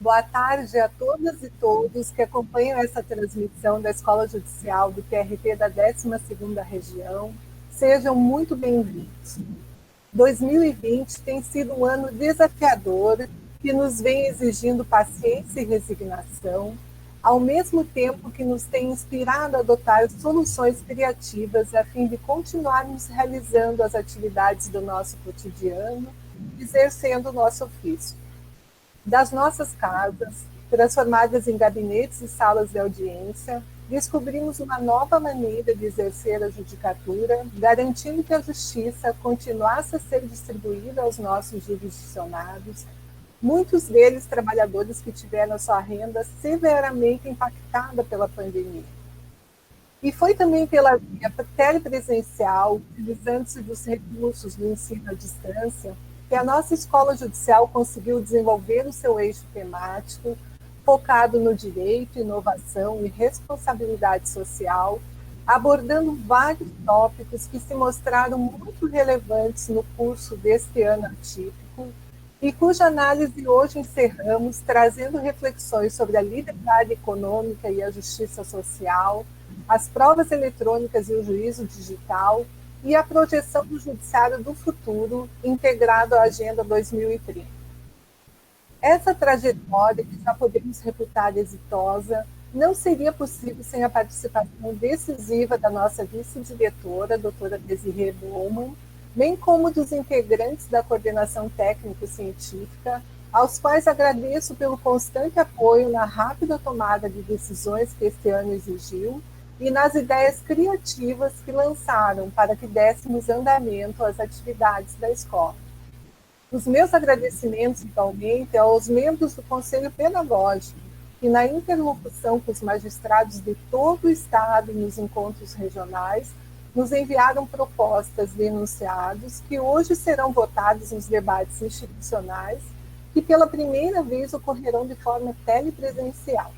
Boa tarde a todas e todos que acompanham essa transmissão da Escola Judicial do TRT da 12ª Região. Sejam muito bem-vindos. 2020 tem sido um ano desafiador que nos vem exigindo paciência e resignação, ao mesmo tempo que nos tem inspirado a adotar soluções criativas a fim de continuarmos realizando as atividades do nosso cotidiano, exercendo o nosso ofício. Das nossas casas, transformadas em gabinetes e salas de audiência, descobrimos uma nova maneira de exercer a judicatura, garantindo que a justiça continuasse a ser distribuída aos nossos jurisdicionados, muitos deles trabalhadores que tiveram a sua renda severamente impactada pela pandemia. E foi também pela via telepresencial, utilizando-se dos recursos do ensino à distância, que a nossa escola judicial conseguiu desenvolver o seu eixo temático, focado no direito, inovação e responsabilidade social, abordando vários tópicos que se mostraram muito relevantes no curso deste ano atípico e cuja análise hoje encerramos trazendo reflexões sobre a liberdade econômica e a justiça social, as provas eletrônicas e o juízo digital, e a projeção do judiciário do futuro integrado à Agenda 2030. Essa trajetória, que já podemos reputar exitosa, não seria possível sem a participação decisiva da nossa vice-diretora, a doutora Desirê Bowman, bem como dos integrantes da coordenação técnico-científica, aos quais agradeço pelo constante apoio na rápida tomada de decisões que este ano exigiu, e nas ideias criativas que lançaram para que dessemos andamento às atividades da escola. Os meus agradecimentos, igualmente, aos membros do Conselho Pedagógico, que na interlocução com os magistrados de todo o Estado e nos encontros regionais, nos enviaram propostas de enunciados que hoje serão votados nos debates institucionais, que pela primeira vez ocorrerão de forma telepresencial.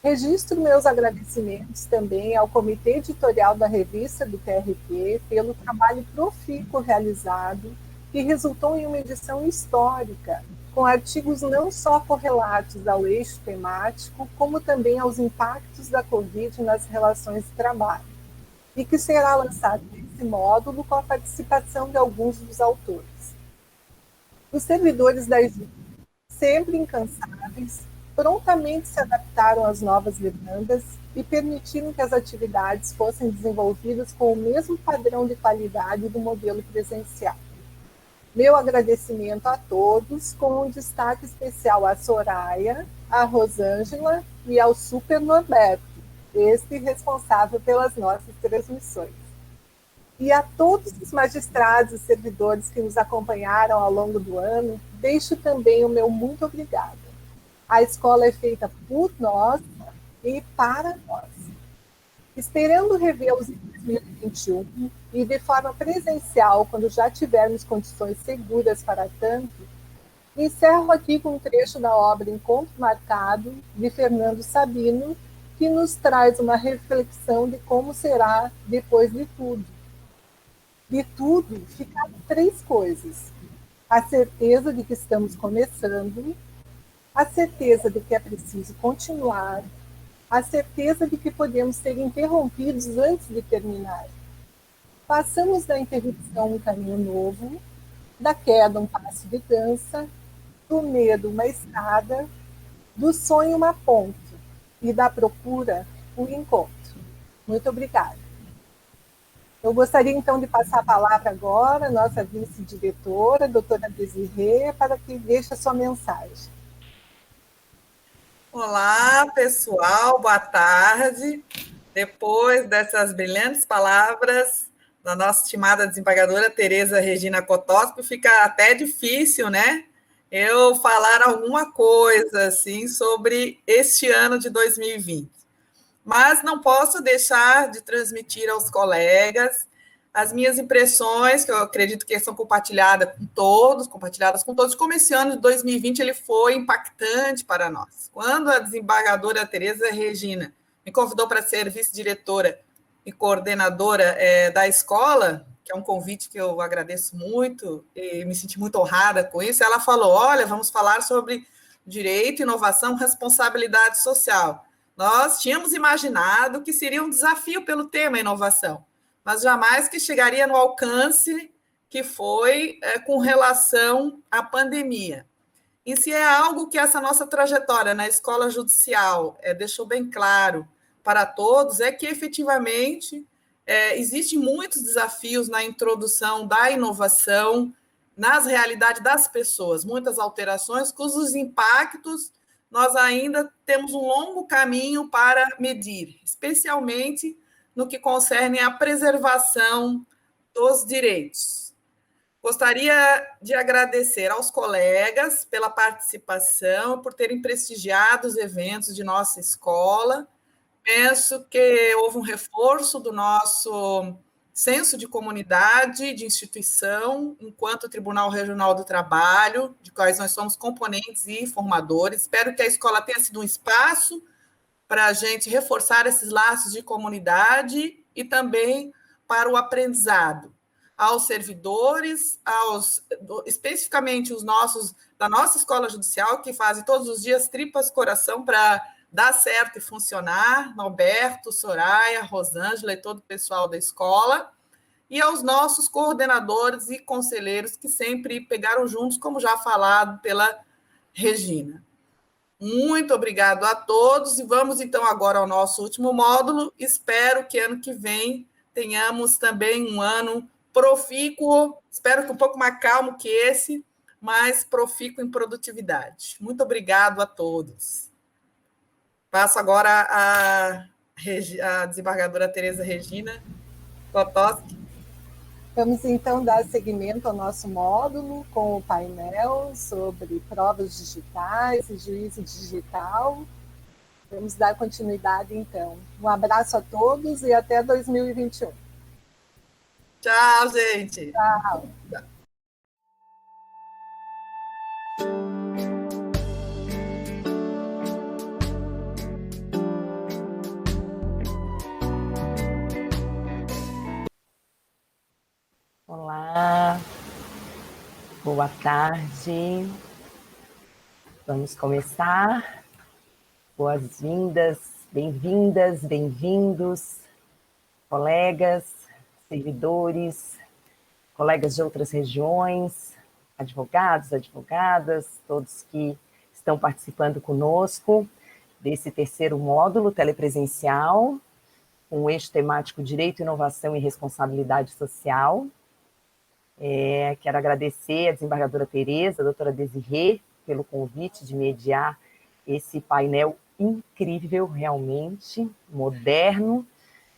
Registro meus agradecimentos também ao Comitê Editorial da Revista do TRT pelo trabalho profícuo realizado, que resultou em uma edição histórica, com artigos não só correlatos ao eixo temático, como também aos impactos da Covid nas relações de trabalho, e que será lançado nesse módulo com a participação de alguns dos autores. Os servidores da ESUC, sempre incansáveis, prontamente se adaptaram às novas demandas e permitiram que as atividades fossem desenvolvidas com o mesmo padrão de qualidade do modelo presencial. Meu agradecimento a todos, com um destaque especial à Soraya, à Rosângela e ao Super Norberto, este responsável pelas nossas transmissões. E a todos os magistrados e servidores que nos acompanharam ao longo do ano, deixo também o meu muito obrigada. A escola é feita por nós e para nós. Esperando revê-los em 2021 e de forma presencial, quando já tivermos condições seguras para tanto, encerro aqui com um trecho da obra Encontro Marcado, de Fernando Sabino, que nos traz uma reflexão de como será depois de tudo. De tudo, ficaram 3 coisas: a certeza de que estamos começando, a certeza de que é preciso continuar, a certeza de que podemos ser interrompidos antes de terminar. Passamos da interrupção um caminho novo, da queda um passo de dança, do medo uma escada, do sonho uma ponte e da procura um encontro. Muito obrigada. Eu gostaria então de passar a palavra agora à nossa vice-diretora, a doutora Desirê, para que deixe a sua mensagem. Olá, pessoal, boa tarde. Depois dessas brilhantes palavras da nossa estimada desembargadora Tereza Regina Cotoski, fica até difícil, né? Eu falar alguma coisa assim sobre este ano de 2020. Mas não posso deixar de transmitir aos colegas as minhas impressões, que eu acredito que são compartilhadas com todos, como esse ano de 2020 ele foi impactante para nós. Quando a desembargadora Tereza Regina me convidou para ser vice-diretora e coordenadora da escola, que é um convite que eu agradeço muito e me senti muito honrada com isso, ela falou, olha, vamos falar sobre Direito, Inovação, Responsabilidade Social. Nós tínhamos imaginado que seria um desafio pelo tema inovação, mas jamais que chegaria no alcance que foi com relação à pandemia. Em si é algo que essa nossa trajetória na escola judicial deixou bem claro para todos, é que efetivamente existem muitos desafios na introdução da inovação nas realidades das pessoas, muitas alterações cujos impactos nós ainda temos um longo caminho para medir, especialmente no que concerne à preservação dos direitos. Gostaria de agradecer aos colegas pela participação, por terem prestigiado os eventos de nossa escola. Penso que houve um reforço do nosso senso de comunidade, de instituição, enquanto Tribunal Regional do Trabalho, de quais nós somos componentes e formadores. Espero que a escola tenha sido um espaço para a gente reforçar esses laços de comunidade e também para o aprendizado. Aos servidores, especificamente os nossos, da nossa escola judicial, que fazem todos os dias tripas coração para dar certo e funcionar, Alberto, Soraya, Rosângela e todo o pessoal da escola, e aos nossos coordenadores e conselheiros que sempre pegaram juntos, como já falado pela Regina. Muito obrigado a todos, e vamos então agora ao nosso último módulo. Espero que ano que vem tenhamos também um ano profícuo, espero que um pouco mais calmo que esse, mas profícuo em produtividade. Muito obrigado a todos. Passo agora a desembargadora Tereza Regina Kotoski. Vamos, então, dar seguimento ao nosso módulo com o painel sobre provas digitais e juízo digital. Vamos dar continuidade, então. Um abraço a todos e até 2021. Tchau, gente. Tchau. Olá, boa tarde. Vamos começar. Boas-vindas, bem-vindos, colegas, servidores, colegas de outras regiões, advogados, advogadas, todos que estão participando conosco desse terceiro módulo telepresencial, com o eixo temático Direito, Inovação e Responsabilidade Social. Quero agradecer a desembargadora Tereza, a doutora Desirê, pelo convite de mediar esse painel incrível, realmente, moderno,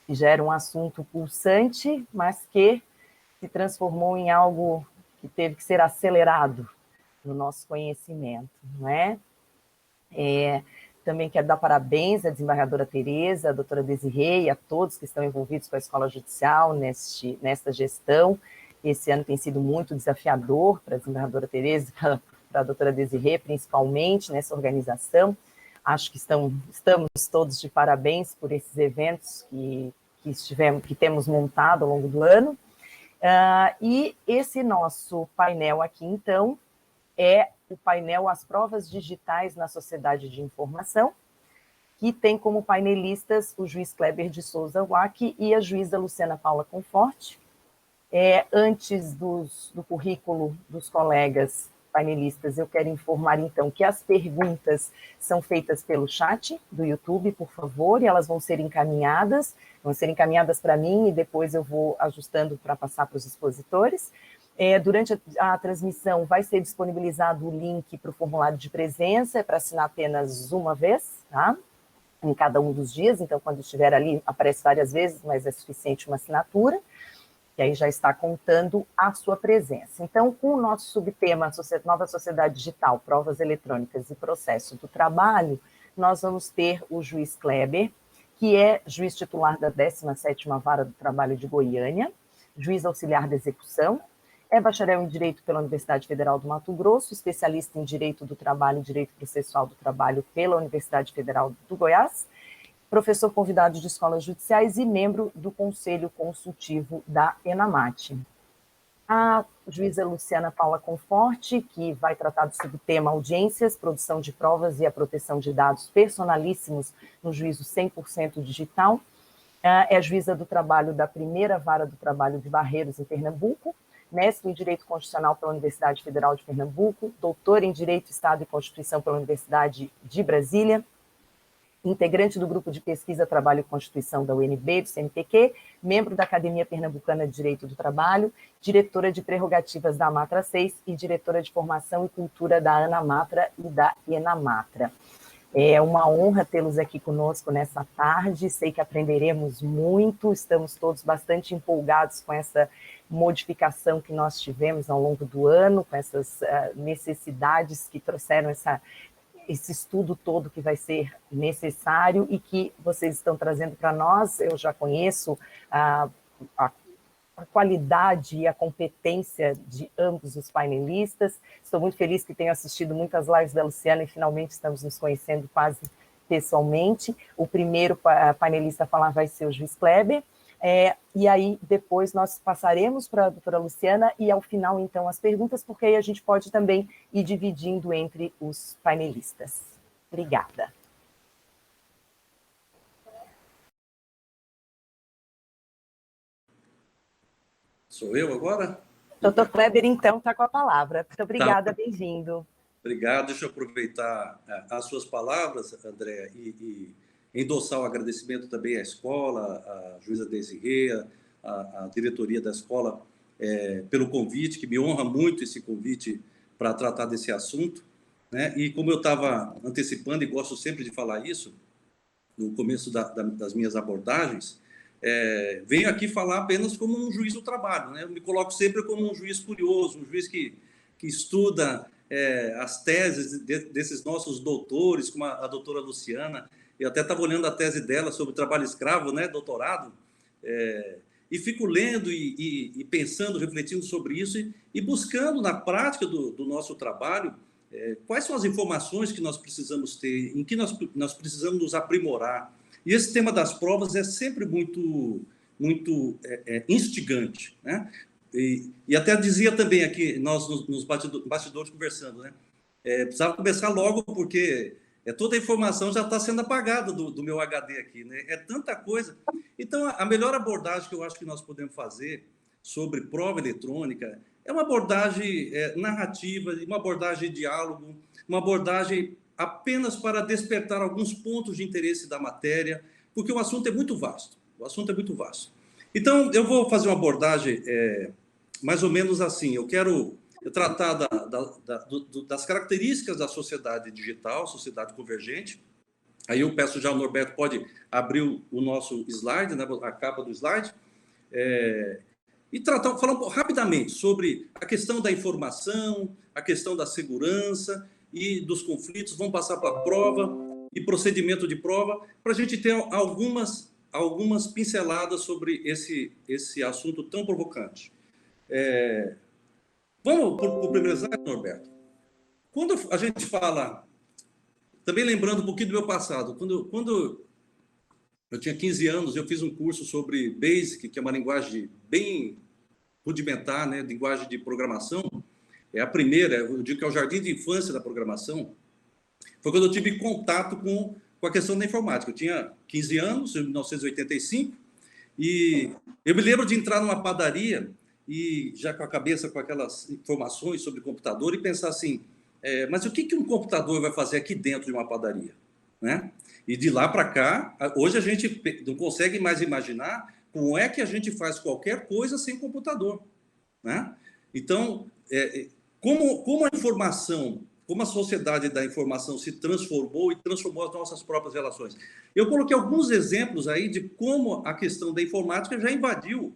que gera um assunto pulsante, mas que se transformou em algo que teve que ser acelerado no nosso conhecimento, não é? Também quero dar parabéns à desembargadora Tereza, à doutora Desirê e a todos que estão envolvidos com a Escola Judicial nesta gestão. Esse ano tem sido muito desafiador para a desembargadora Tereza, para a doutora Desirê, principalmente nessa organização. Acho que estamos todos de parabéns por esses eventos que temos montado ao longo do ano. E esse nosso painel aqui, então, é o painel As Provas Digitais na Sociedade de Informação, que tem como painelistas o juiz Kleber de Souza Wack e a juíza Luciana Paula Conforte. Antes do currículo dos colegas painelistas, eu quero informar, então, que as perguntas são feitas pelo chat do YouTube, por favor, e elas vão ser encaminhadas para mim, e depois eu vou ajustando para passar para os expositores. Durante a transmissão vai ser disponibilizado o link para o formulário de presença, para assinar apenas uma vez, tá? Em cada um dos dias, então quando estiver ali, aparece várias vezes, mas é suficiente uma assinatura, e aí já está contando a sua presença. Então, com o nosso subtema Nova Sociedade Digital, Provas Eletrônicas e Processo do Trabalho, nós vamos ter o juiz Kleber, que é juiz titular da 17ª Vara do Trabalho de Goiânia, juiz auxiliar da execução, é bacharel em Direito pela Universidade Federal do Mato Grosso, especialista em Direito do Trabalho e Direito Processual do Trabalho pela Universidade Federal do Goiás, professor convidado de escolas judiciais e membro do Conselho Consultivo da ENAMAT. A juíza Luciana Paula Conforte, que vai tratar do subtema audiências, produção de provas e a proteção de dados personalíssimos no juízo 100% digital. É juíza do trabalho da primeira vara do trabalho de Barreiros, em Pernambuco, mestre em Direito Constitucional pela Universidade Federal de Pernambuco, doutora em Direito, Estado e Constituição pela Universidade de Brasília, integrante do Grupo de Pesquisa Trabalho e Constituição da UNB, do CNPq, membro da Academia Pernambucana de Direito do Trabalho, diretora de prerrogativas da Amatra 6 e diretora de Formação e Cultura da ANAMATRA e da ENAMATRA. É uma honra tê-los aqui conosco nessa tarde, sei que aprenderemos muito, estamos todos bastante empolgados com essa modificação que nós tivemos ao longo do ano, com essas necessidades que trouxeram esse estudo todo que vai ser necessário e que vocês estão trazendo para nós. Eu já conheço a qualidade e a competência de ambos os painelistas. Estou muito feliz que tenho assistido muitas lives da Luciana e finalmente estamos nos conhecendo quase pessoalmente. O primeiro painelista a falar vai ser o juiz Kleber, e aí depois nós passaremos para a doutora Luciana e ao final, então, as perguntas, porque aí a gente pode também ir dividindo entre os painelistas. Obrigada. Sou eu agora? Doutor Kleber, então, está com a palavra. Muito obrigada, bem-vindo. Obrigado. Deixa eu aproveitar as suas palavras, André, e endossar o agradecimento também à escola, à juíza Desirê, à diretoria da escola, pelo convite, que me honra muito esse convite para tratar desse assunto, né? E como eu estava antecipando, e gosto sempre de falar isso, no começo das minhas abordagens, venho aqui falar apenas como um juiz do trabalho, né? Eu me coloco sempre como um juiz curioso, um juiz que estuda as teses desses nossos doutores, como a doutora Luciana. Eu até estava olhando a tese dela sobre trabalho escravo, né, doutorado, e fico lendo e pensando, refletindo sobre isso e buscando na prática do nosso trabalho quais são as informações que nós precisamos ter, em que nós precisamos nos aprimorar. E esse tema das provas é sempre muito instigante, né? E até dizia também aqui, nós nos bastidores conversando, né? Precisava começar logo, porque toda a informação já está sendo apagada do meu HD aqui, né? É tanta coisa. Então, a melhor abordagem que eu acho que nós podemos fazer sobre prova eletrônica é uma abordagem narrativa, uma abordagem de diálogo, uma abordagem apenas para despertar alguns pontos de interesse da matéria, porque o assunto é muito vasto. O assunto é muito vasto. Então, eu vou fazer uma abordagem mais ou menos assim. Eu quero tratar das características da sociedade digital, sociedade convergente. Aí eu peço já ao Norberto, pode abrir o nosso slide, né, a capa do slide, e falar rapidamente sobre a questão da informação, a questão da segurança e dos conflitos. Vamos passar para a prova e procedimento de prova, para a gente ter algumas pinceladas sobre esse assunto tão provocante. Vamos para o primeiro slide, Norberto. Quando a gente fala, também lembrando um pouquinho do meu passado, quando eu tinha 15 anos, eu fiz um curso sobre BASIC, que é uma linguagem bem rudimentar, né, linguagem de programação. É a primeira, eu digo que é o jardim de infância da programação. Foi quando eu tive contato com a questão da informática. Eu tinha 15 anos, em 1985, e eu me lembro de entrar numa padaria e já com a cabeça com aquelas informações sobre computador e pensar assim, mas o que um computador vai fazer aqui dentro de uma padaria, né? E de lá para cá, hoje a gente não consegue mais imaginar como é que a gente faz qualquer coisa sem computador, né? Então, como a informação, como a sociedade da informação se transformou e transformou as nossas próprias relações. Eu coloquei alguns exemplos aí de como a questão da informática já invadiu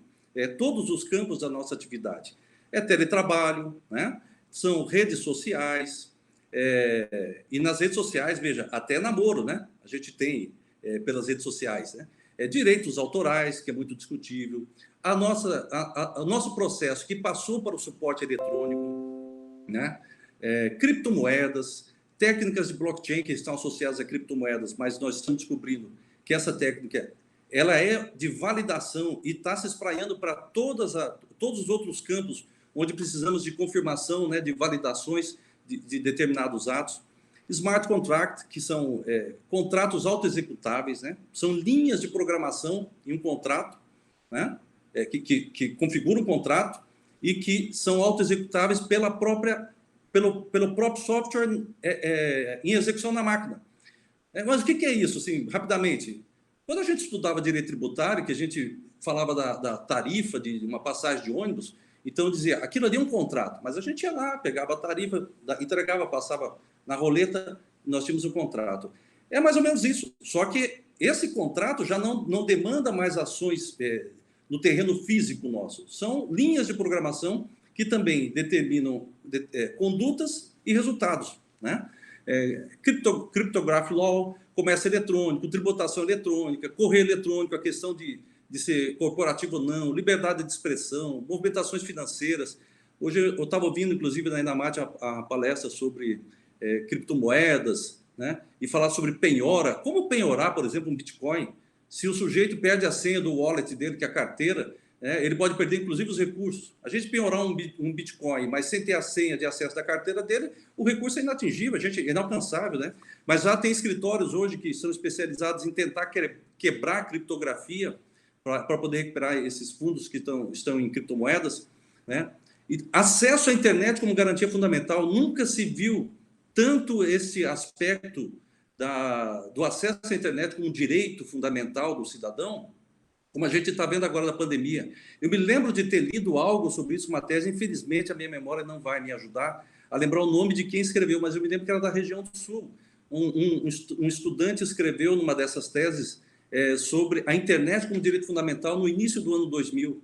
todos os campos da nossa atividade. Teletrabalho, né? São redes sociais, e nas redes sociais, veja, até namoro, né? A gente tem pelas redes sociais, né? Direitos autorais, que é muito discutível, o nosso processo que passou para o suporte eletrônico, né? Criptomoedas, técnicas de blockchain que estão associadas a criptomoedas, mas nós estamos descobrindo que essa técnica ela é de validação e está se espraiando para todos os outros campos onde precisamos de confirmação, né, de validações de determinados atos. Smart contract, que são contratos autoexecutáveis, né? São linhas de programação em um contrato, né? Que configuram um contrato e que são autoexecutáveis pelo próprio software em execução na máquina. Mas o que é isso, assim, rapidamente? Quando a gente estudava direito tributário, que a gente falava da tarifa de uma passagem de ônibus, então dizia, aquilo ali é um contrato, mas a gente ia lá, pegava a tarifa, entregava, passava na roleta, nós tínhamos um contrato. É mais ou menos isso, só que esse contrato já não demanda mais ações no terreno físico nosso. São linhas de programação que também determinam condutas e resultados, né? Cryptographic Law, comércio eletrônico, tributação eletrônica, correio eletrônico, a questão de ser corporativo ou não, liberdade de expressão, movimentações financeiras. Hoje eu estava ouvindo, inclusive, na Inamate, a palestra sobre criptomoedas, né? E falar sobre penhora. Como penhorar, por exemplo, um Bitcoin? Se o sujeito perde a senha do wallet dele, que é a carteira, ele pode perder, inclusive, os recursos. A gente penhorar um Bitcoin, mas sem ter a senha de acesso da carteira dele, o recurso é inatingível, é inalcançável, né? Mas já tem escritórios hoje que são especializados em tentar quebrar a criptografia para poder recuperar esses fundos que estão em criptomoedas, né? E acesso à internet como garantia fundamental. Nunca se viu tanto esse aspecto do acesso à internet como um direito fundamental do cidadão, como a gente está vendo agora na pandemia. Eu me lembro de ter lido algo sobre isso, uma tese, infelizmente a minha memória não vai me ajudar a lembrar o nome de quem escreveu, mas eu me lembro que era da região do Sul. Um estudante escreveu numa dessas teses sobre a internet como direito fundamental no início do ano 2000.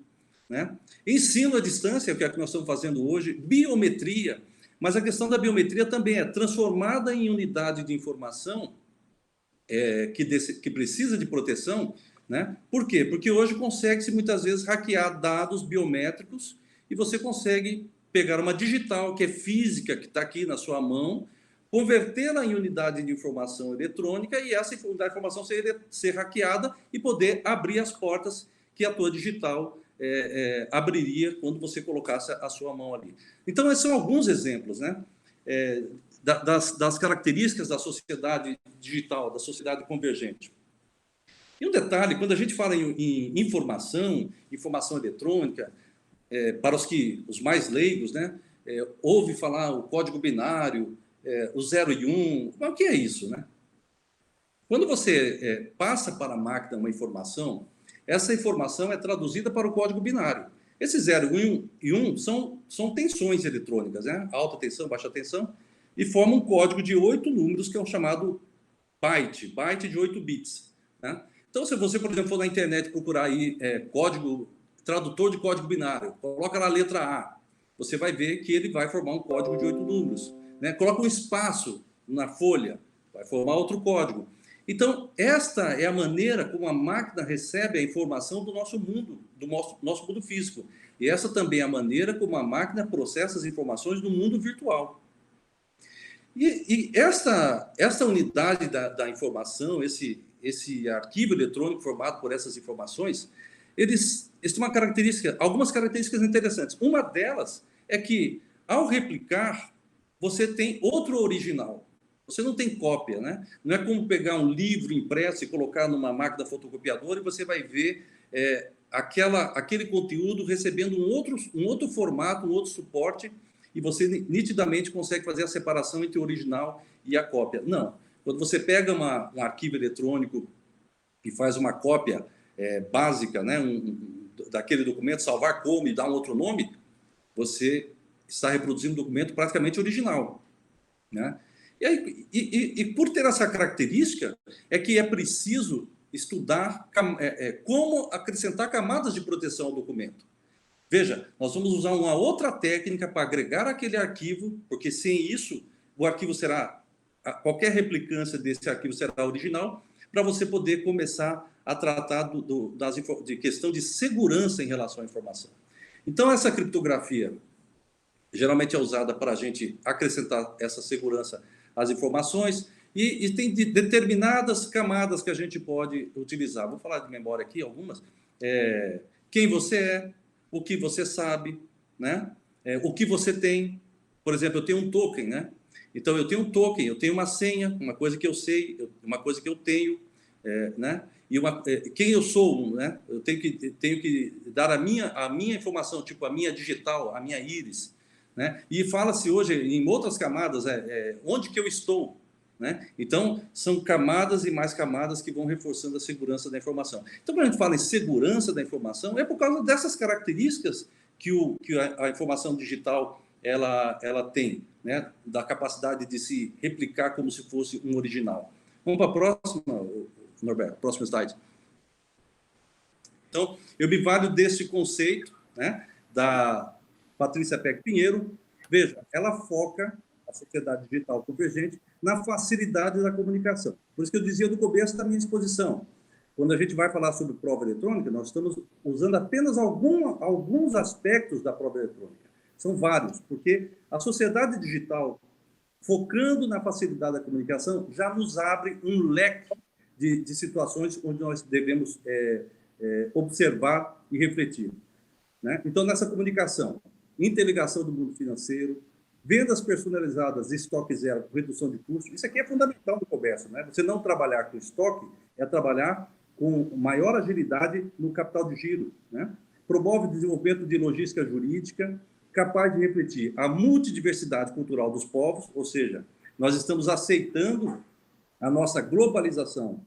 Né? Ensino à distância, que é o que nós estamos fazendo hoje, biometria, mas a questão da biometria também é transformada em unidade de informação que precisa de proteção, né? Por quê? Porque hoje consegue-se muitas vezes hackear dados biométricos e você consegue pegar uma digital, que é física, que está aqui na sua mão, convertê-la em unidade de informação eletrônica e essa unidade de informação ser hackeada e poder abrir as portas que a tua digital abriria quando você colocasse a sua mão ali. Então, esses são alguns exemplos, né? Das características da sociedade digital, da sociedade convergente. E um detalhe, quando a gente fala em informação eletrônica, para os mais leigos, né, ouve falar o código binário, o 0 e 1, mas o que é isso, né? Quando você passa para a máquina uma informação, essa informação é traduzida para o código binário. Esses 0 e 1 são tensões eletrônicas, né? Alta tensão, baixa tensão, e formam um código de 8 números, que é o chamado byte de 8 bits, né? Então, se você, por exemplo, for na internet procurar aí tradutor de código binário, coloca lá a letra A, você vai ver que ele vai formar um código de 8 números, né? Coloca um espaço na folha, vai formar outro código. Então, esta é a maneira como a máquina recebe a informação do nosso mundo, do nosso mundo físico. E essa também é a maneira como a máquina processa as informações do mundo virtual. E esta unidade da informação, esse arquivo eletrônico formado por essas informações, eles têm algumas características interessantes. Uma delas é que, ao replicar, você tem outro original. Você não tem cópia, né? Não é como pegar um livro impresso e colocar numa máquina fotocopiadora e você vai ver aquele conteúdo recebendo um outro formato, um outro suporte, e você nitidamente consegue fazer a separação entre o original e a cópia. Não. Quando você pega um arquivo eletrônico e faz uma cópia básica, né, daquele documento, salvar como e dar um outro nome, você está reproduzindo um documento praticamente original, né? E por ter essa característica, é que é preciso estudar como acrescentar camadas de proteção ao documento. Veja, nós vamos usar uma outra técnica para agregar aquele arquivo, porque sem isso, o arquivo qualquer replicância desse arquivo será original, para você poder começar a tratar de questão de segurança em relação à informação. Então, essa criptografia geralmente é usada para a gente acrescentar essa segurança às informações e tem determinadas camadas que a gente pode utilizar. Vou falar de memória aqui, algumas. Quem você é, o que você sabe, né? o que você tem. Por exemplo, eu tenho um token, né? Então, eu tenho um token, eu tenho uma senha, uma coisa que eu sei, uma coisa que eu tenho, né? E quem eu sou, né? Eu tenho que dar a minha informação, tipo a minha digital, a minha íris, né? E fala-se hoje, em outras camadas, onde que eu estou, né? Então, são camadas e mais camadas que vão reforçando a segurança da informação. Então, quando a gente fala em segurança da informação, é por causa dessas características que a informação digital ela tem, né? Da capacidade de se replicar como se fosse um original. Vamos para a próxima, Norberto, próximo slide. Então, eu me valho desse conceito, né, da Patrícia Peck Pinheiro. Veja, ela foca a sociedade digital convergente na facilidade da comunicação. Por isso que eu dizia no começo da minha exposição, quando a gente vai falar sobre prova eletrônica, nós estamos usando apenas alguns aspectos da prova eletrônica. São vários, porque a sociedade digital, focando na facilidade da comunicação, já nos abre um leque de situações onde nós devemos observar e refletir, né? Então, nessa comunicação, interligação do mundo financeiro, vendas personalizadas, estoque zero, redução de custos, isso aqui é fundamental no comércio, né? Você não trabalhar com estoque é trabalhar com maior agilidade no capital de giro, né? Promove o desenvolvimento de logística jurídica, capaz de refletir a multidiversidade cultural dos povos, ou seja, nós estamos aceitando a nossa globalização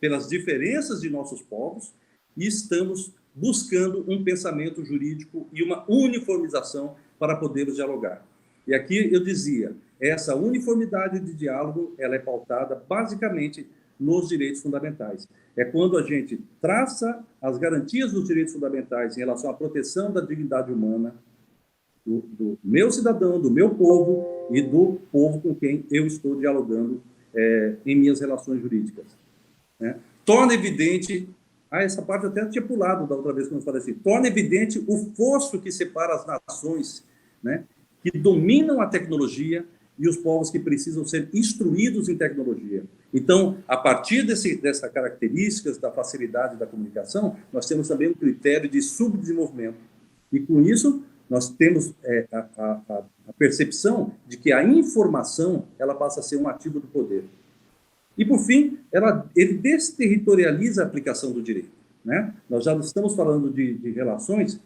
pelas diferenças de nossos povos e estamos buscando um pensamento jurídico e uma uniformização para podermos dialogar. E aqui eu dizia, essa uniformidade de diálogo, ela é pautada basicamente nos direitos fundamentais. É quando a gente traça as garantias dos direitos fundamentais em relação à proteção da dignidade humana, do meu cidadão, do meu povo e do povo com quem eu estou dialogando em minhas relações jurídicas, né? Torna evidente, essa parte eu até tinha pulado da outra vez quando eu falei assim, torna evidente o fosso que separa as nações, né, que dominam a tecnologia e os povos que precisam ser instruídos em tecnologia. Então, a partir dessas características da facilidade da comunicação, nós temos também um critério de subdesenvolvimento. E com isso, nós temos a percepção de que a informação ela passa a ser um ativo do poder. E, por fim, ele desterritorializa a aplicação do direito, né? Nós já estamos falando de relações,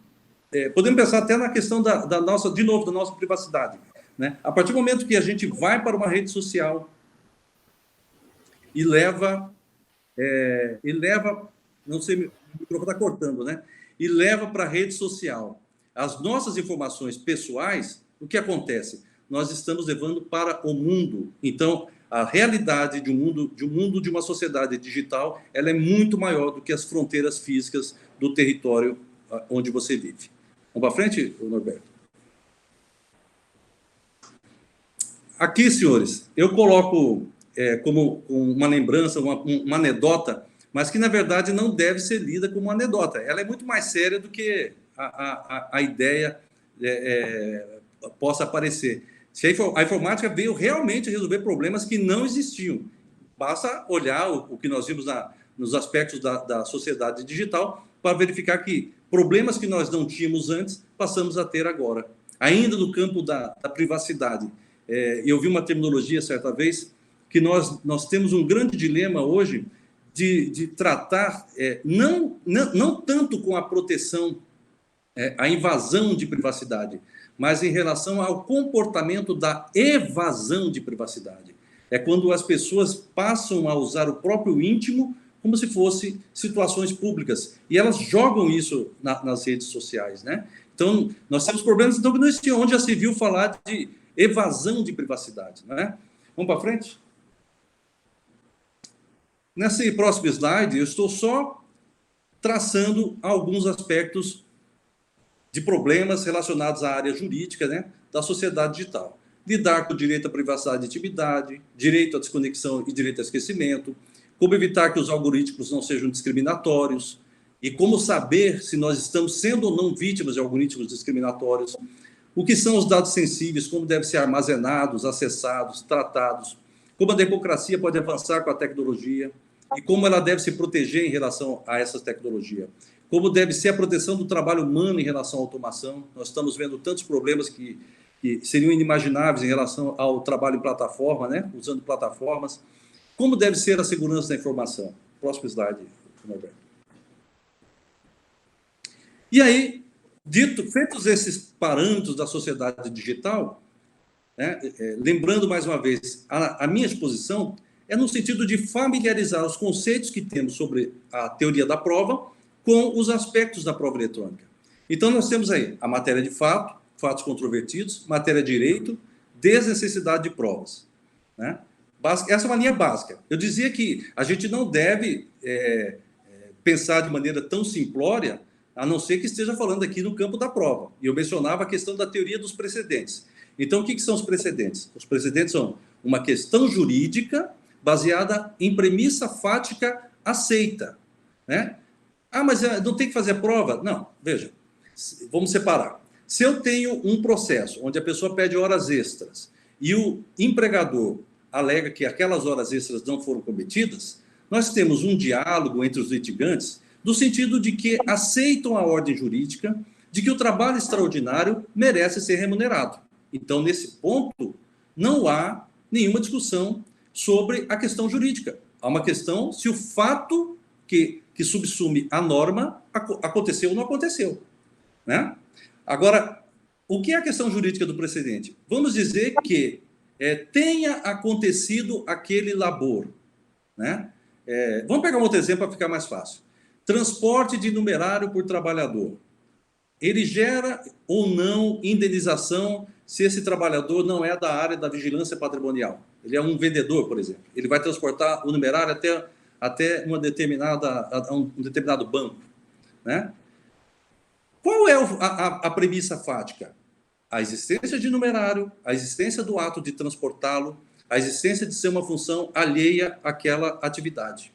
podemos pensar até na questão da nossa privacidade, né? A partir do momento que a gente vai para uma rede social e leva, não sei, o microfone está cortando, né? E leva para a rede social as nossas informações pessoais, o que acontece? Nós estamos levando para o mundo. Então, a realidade de uma sociedade digital, ela é muito maior do que as fronteiras físicas do território onde você vive. Vamos para frente, Norberto? Aqui, senhores, eu coloco como uma lembrança, uma anedota, mas que, na verdade, não deve ser lida como uma anedota. Ela é muito mais séria do que a ideia possa aparecer. Se a informática veio realmente resolver problemas que não existiam. Basta olhar o que nós vimos nos aspectos da sociedade digital para verificar que problemas que nós não tínhamos antes, passamos a ter agora. Ainda no campo da privacidade. Eu vi uma terminologia certa vez que nós temos um grande dilema hoje de tratar, não tanto com a proteção, a invasão de privacidade, mas em relação ao comportamento da evasão de privacidade. É quando as pessoas passam a usar o próprio íntimo como se fosse situações públicas. E elas jogam isso nas redes sociais, né? Então, nós temos problemas então, que não existiam, onde já se viu falar de evasão de privacidade, né? Vamos para frente? Nesse próximo slide, eu estou só traçando alguns aspectos de problemas relacionados à área jurídica, né, da sociedade digital. Lidar com o direito à privacidade e intimidade, direito à desconexão e direito ao esquecimento, como evitar que os algoritmos não sejam discriminatórios e como saber se nós estamos sendo ou não vítimas de algoritmos discriminatórios, o que são os dados sensíveis, como devem ser armazenados, acessados, tratados, como a democracia pode avançar com a tecnologia e como ela deve se proteger em relação a essa tecnologia. como deve ser a proteção do trabalho humano em relação à automação. Nós estamos vendo tantos problemas que seriam inimagináveis em relação ao trabalho em plataforma, né? Usando plataformas. Como deve ser a segurança da informação? Próximo slide, Norberto. E aí, feitos esses parâmetros da sociedade digital, né, lembrando mais uma vez, a minha exposição é no sentido de familiarizar os conceitos que temos sobre a teoria da prova com os aspectos da prova eletrônica. Então, nós temos aí a matéria de fato, fatos controvertidos, matéria de direito, desnecessidade de provas. Né? Essa é uma linha básica. Eu dizia que a gente não deve pensar de maneira tão simplória, a não ser que esteja falando aqui no campo da prova. E eu mencionava a questão da teoria dos precedentes. Então, o que são os precedentes? Os precedentes são uma questão jurídica baseada em premissa fática aceita. Né? Ah, mas não tem que fazer a prova? Não, veja, vamos separar. Se eu tenho um processo onde a pessoa pede horas extras e o empregador alega que aquelas horas extras não foram cometidas, nós temos um diálogo entre os litigantes no sentido de que aceitam a ordem jurídica de que o trabalho extraordinário merece ser remunerado. Então, nesse ponto, não há nenhuma discussão sobre a questão jurídica. Há uma questão se o fato que subsume a norma aconteceu ou não aconteceu. Né? Agora, o que é a questão jurídica do precedente? Vamos dizer que tenha acontecido aquele labor. Né? Vamos pegar um outro exemplo para ficar mais fácil. Transporte de numerário por trabalhador. Ele gera ou não indenização se esse trabalhador não é da área da vigilância patrimonial. Ele é um vendedor, por exemplo. Ele vai transportar o numerário até um determinado banco. Né? Qual é a premissa fática? A existência de numerário, a existência do ato de transportá-lo, a existência de ser uma função alheia àquela atividade.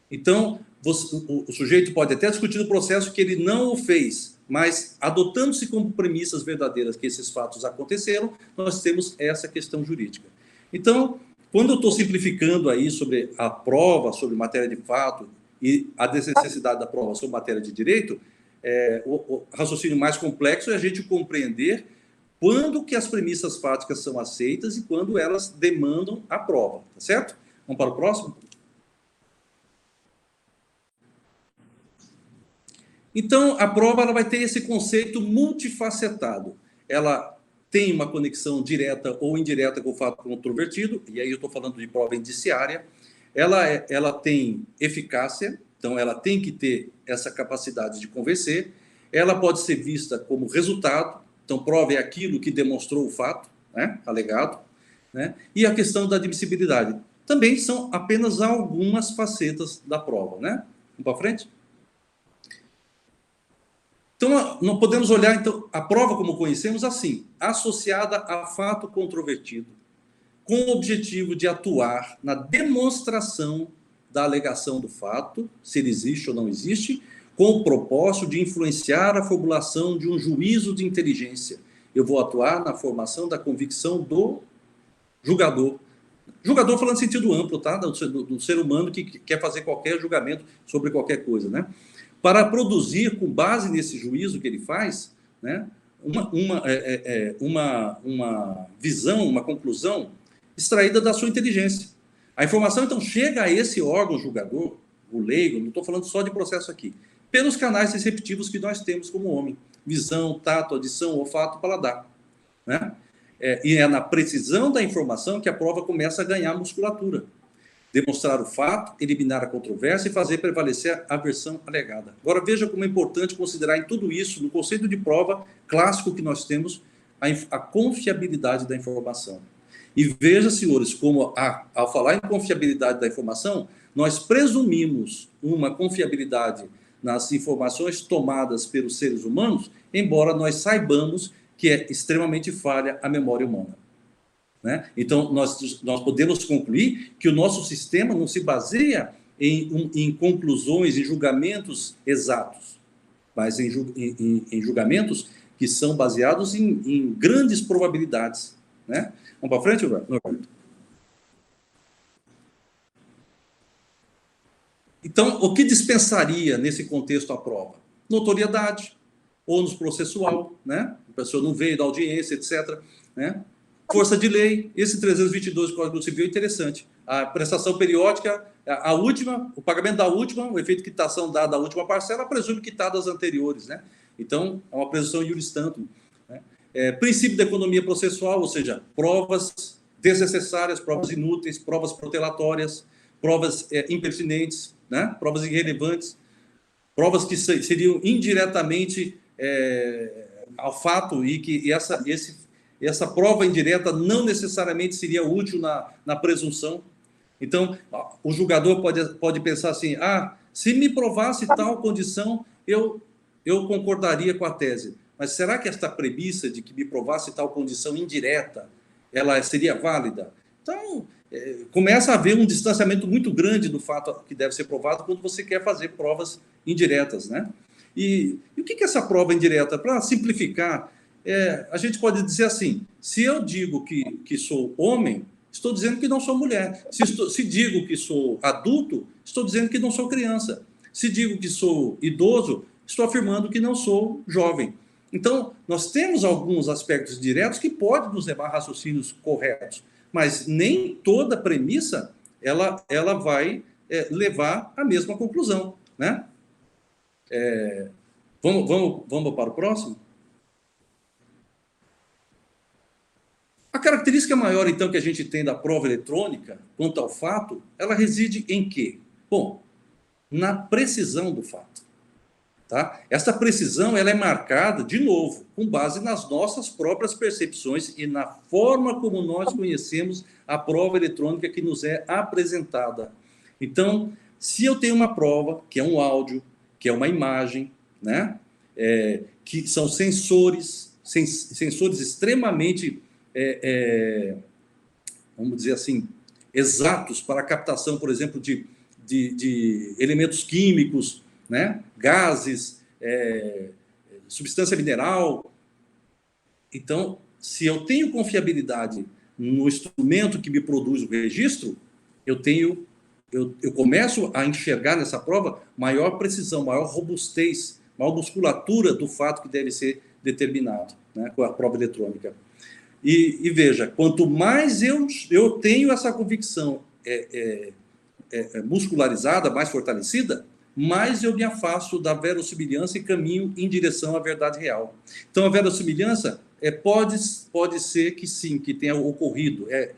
Então, o sujeito pode até discutir no processo que ele não o fez, mas adotando-se como premissas verdadeiras que esses fatos aconteceram, nós temos essa questão jurídica. Então, quando eu estou simplificando aí sobre a prova, sobre matéria de fato e a desnecessidade da prova sobre matéria de direito, o raciocínio mais complexo é a gente compreender quando que as premissas fáticas são aceitas e quando elas demandam a prova, tá certo? Vamos para o próximo? Então, a prova ela vai ter esse conceito multifacetado. Ela tem uma conexão direta ou indireta com o fato controvertido, e aí eu estou falando de prova indiciária. Ela tem eficácia, então ela tem que ter essa capacidade de convencer. Ela pode ser vista como resultado, então prova é aquilo que demonstrou o fato, né, alegado. Né? E a questão da admissibilidade. Também são apenas algumas facetas da prova. Né? Vamos para frente? Então, não podemos olhar então, a prova como conhecemos assim, associada a fato controvertido, com o objetivo de atuar na demonstração da alegação do fato, se ele existe ou não existe, com o propósito de influenciar a formulação de um juízo de inteligência. Eu vou atuar na formação da convicção do julgador. Julgador falando em sentido amplo, tá? Do ser humano que quer fazer qualquer julgamento sobre qualquer coisa, né? Para produzir, com base nesse juízo que ele faz, né, uma visão, uma conclusão extraída da sua inteligência. A informação, então, chega a esse órgão julgador, o leigo, não estou falando só de processo aqui, pelos canais receptivos que nós temos como homem. Visão, tato, audição, olfato, paladar. Né? E é na precisão da informação que a prova começa a ganhar musculatura. Demonstrar o fato, eliminar a controvérsia e fazer prevalecer a versão alegada. Agora, veja como é importante considerar em tudo isso, no conceito de prova clássico que nós temos, a confiabilidade da informação. E veja, senhores, como ao falar em confiabilidade da informação, nós presumimos uma confiabilidade nas informações tomadas pelos seres humanos, embora nós saibamos que é extremamente falha a memória humana. Né? Então, nós podemos concluir que o nosso sistema não se baseia em conclusões, em julgamentos exatos, mas em julgamentos que são baseados em grandes probabilidades. Né? Vamos para frente, Norberto? Então, o que dispensaria nesse contexto a prova? Notoriedade, ônus processual, né? A pessoa não veio da audiência, etc., né? Força de lei, esse 322 do Código Civil é interessante. A prestação periódica, a última, o pagamento da última, o efeito de quitação dada à última parcela, presume quitada as anteriores, né? Então, é uma presunção iuris tantum, né? Princípio da economia processual, ou seja, provas desnecessárias, provas inúteis, provas protelatórias, provas impertinentes, né? Provas irrelevantes, provas que seriam indiretamente ao fato e que essa prova indireta não necessariamente seria útil na presunção. Então, o julgador pode pensar assim, se me provasse tal condição, eu concordaria com a tese. Mas será que esta premissa de que me provasse tal condição indireta, ela seria válida? Então, começa a haver um distanciamento muito grande do fato que deve ser provado quando você quer fazer provas indiretas, né? E o que é essa prova indireta? Para simplificar, a gente pode dizer assim, se eu digo que sou homem, estou dizendo que não sou mulher. Se digo que sou adulto, estou dizendo que não sou criança. Se digo que sou idoso, estou afirmando que não sou jovem. Então, nós temos alguns aspectos diretos que podem nos levar a raciocínios corretos, mas nem toda premissa ela vai levar à mesma conclusão, né? Vamos para o próximo? A característica maior, então, que a gente tem da prova eletrônica, quanto ao fato, ela reside em quê? Bom, na precisão do fato. Tá? Essa precisão ela é marcada, de novo, com base nas nossas próprias percepções e na forma como nós conhecemos a prova eletrônica que nos é apresentada. Então, se eu tenho uma prova, que é um áudio, que é uma imagem, né? Que são sensores extremamente, vamos dizer assim, exatos para a captação, por exemplo, de elementos químicos, né? Gases, substância mineral. Então, se eu tenho confiabilidade no instrumento que me produz o registro, eu começo a enxergar nessa prova maior precisão, maior robustez, maior musculatura do fato que deve ser determinado, né, com a prova eletrônica. E veja, quanto mais eu tenho essa convicção muscularizada, mais fortalecida, mais eu me afasto da verossimilhança e caminho em direção à verdade real. Então, a verossimilhança pode ser que sim, que tenha ocorrido. É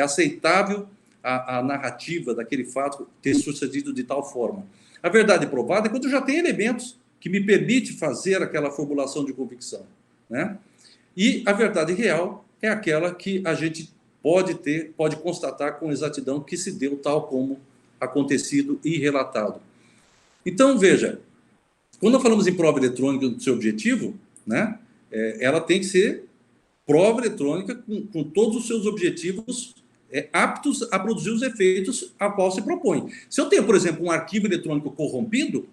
aceitável a narrativa daquele fato ter sucedido de tal forma. A verdade provada é quando eu já tenho elementos que me permite fazer aquela formulação de convicção, né? E a verdade real é aquela que a gente pode constatar com exatidão que se deu tal como acontecido e relatado. Então, veja, quando nós falamos em prova eletrônica do seu objetivo, né, ela tem que ser prova eletrônica com todos os seus objetivos aptos a produzir os efeitos a qual se propõe. Se eu tenho, por exemplo, um arquivo eletrônico corrompido,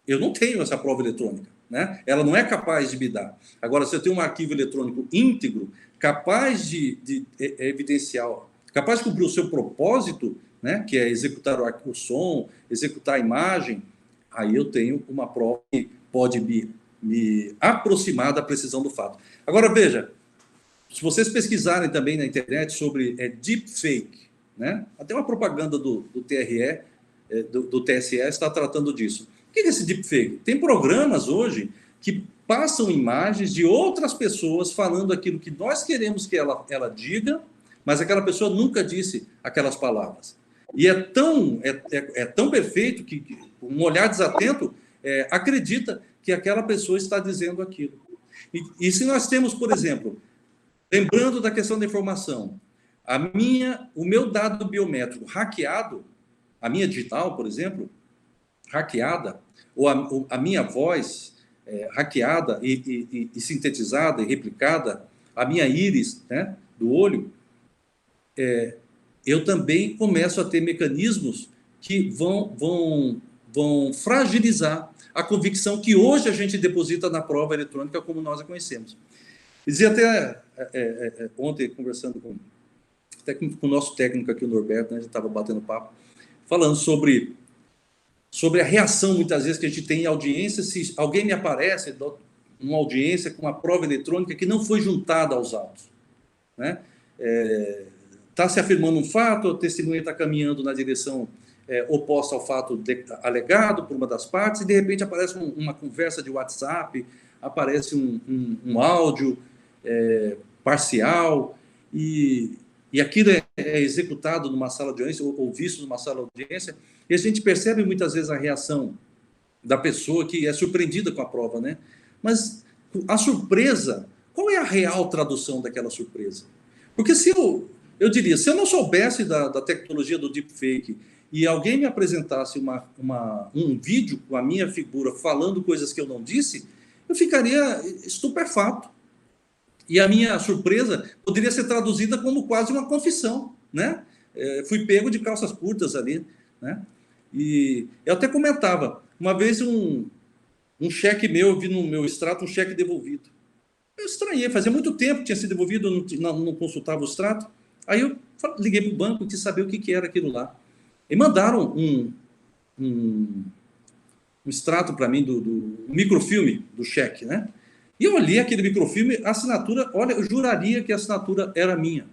eu não tenho essa prova eletrônica, né? Ela não é capaz de me dar. Agora, se eu tenho um arquivo eletrônico íntegro, capaz de evidenciar, capaz de cumprir o seu propósito, né, que é executar o som, executar a imagem, aí eu tenho uma prova que pode me aproximar da precisão do fato. Agora, veja, se vocês pesquisarem também na internet sobre deepfake, né, até uma propaganda do TRE, do TSE, está tratando disso. O que é esse deepfake? Tem programas hoje que passam imagens de outras pessoas falando aquilo que nós queremos que ela diga, mas aquela pessoa nunca disse aquelas palavras. E é tão perfeito que um olhar desatento acredita que aquela pessoa está dizendo aquilo. E se nós temos, por exemplo, lembrando da questão da informação, o meu dado biométrico hackeado, a minha digital, por exemplo, hackeada, ou a minha voz hackeada e sintetizada e replicada, a minha íris, né, do olho, eu também começo a ter mecanismos que vão fragilizar a convicção que hoje a gente deposita na prova eletrônica como nós a conhecemos. Dizia até ontem, conversando com o nosso técnico aqui, o Norberto, né, a gente estava batendo papo, falando sobre sobre a reação, muitas vezes, que a gente tem em audiência, se alguém me aparece numa audiência com uma prova eletrônica que não foi juntada aos autos, né? Está se afirmando um fato, a testemunha está caminhando na direção oposta ao fato alegado por uma das partes, e de repente aparece uma conversa de WhatsApp, aparece um áudio parcial, e aquilo é executado numa sala de audiência, ou visto numa sala de audiência, e a gente percebe muitas vezes a reação da pessoa que é surpreendida com a prova, né? Mas a surpresa, qual é a real tradução daquela surpresa? Porque se eu diria, se eu não soubesse da tecnologia do deepfake e alguém me apresentasse um vídeo com a minha figura falando coisas que eu não disse, eu ficaria estupefato. E a minha surpresa poderia ser traduzida como quase uma confissão, né? Fui pego de calças curtas ali, né? E eu até comentava, uma vez um cheque meu, eu vi no meu extrato um cheque devolvido. Eu estranhei, fazia muito tempo que tinha sido devolvido, eu não consultava o extrato. Aí eu liguei para o banco e quis saber o que era aquilo lá. E mandaram um extrato para mim do microfilme do cheque, né? E eu olhei aquele microfilme, a assinatura, olha, eu juraria que a assinatura era minha,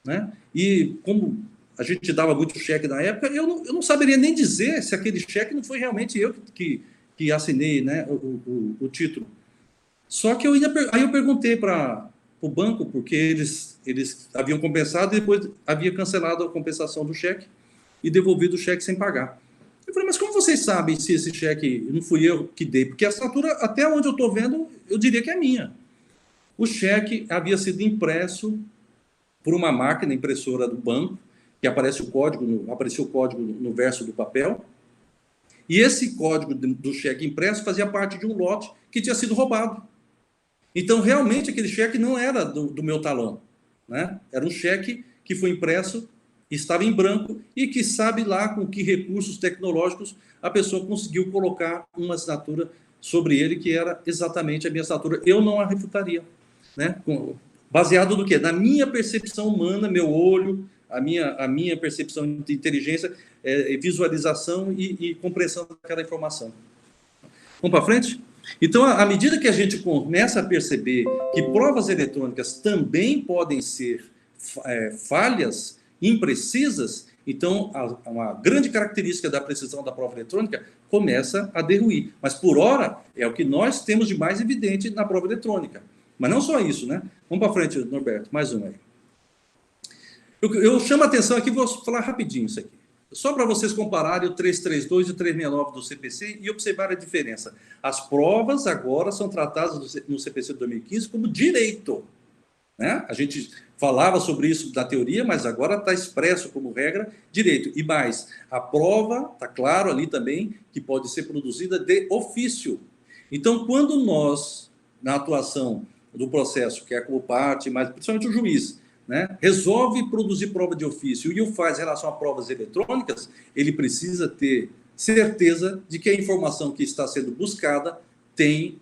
né? E como a gente dava muito cheque na época, eu não saberia nem dizer se aquele cheque não foi realmente eu que assinei, né, o título. Só que aí eu perguntei para o banco, porque eles haviam compensado e depois havia cancelado a compensação do cheque e devolvido o cheque sem pagar. Eu falei, mas como vocês sabem se esse cheque não fui eu que dei? Porque a assinatura, até onde eu estou vendo, eu diria que é minha. O cheque havia sido impresso por uma máquina impressora do banco, que apareceu o código no verso do papel, e esse código do cheque impresso fazia parte de um lote que tinha sido roubado. Então, realmente, aquele cheque não era do meu talão, né? Era um cheque que foi impresso, estava em branco, e que sabe lá com que recursos tecnológicos a pessoa conseguiu colocar uma assinatura sobre ele, que era exatamente a minha assinatura. Eu não a refutaria, né? Baseado no quê? Na minha percepção humana, meu olho, a minha percepção de inteligência, visualização e compreensão daquela informação. Vamos para frente? Então, à medida que a gente começa a perceber que provas eletrônicas também podem ser falhas, imprecisas, então uma grande característica da precisão da prova eletrônica começa a derruir. Mas, por hora, é o que nós temos de mais evidente na prova eletrônica. Mas não só isso, né? Vamos para frente, Norberto, mais uma aí. Eu chamo a atenção aqui, vou falar rapidinho isso aqui. Só para vocês compararem o 332 e o 369 do CPC e observar a diferença. As provas agora são tratadas no CPC de 2015 como direito, né? A gente falava sobre isso da teoria, mas agora está expresso como regra direito. E mais, a prova, está claro ali também, que pode ser produzida de ofício. Então, quando nós, na atuação do processo, que é como parte, mas principalmente o juiz, né, resolve produzir prova de ofício e o faz em relação a provas eletrônicas, ele precisa ter certeza de que a informação que está sendo buscada tem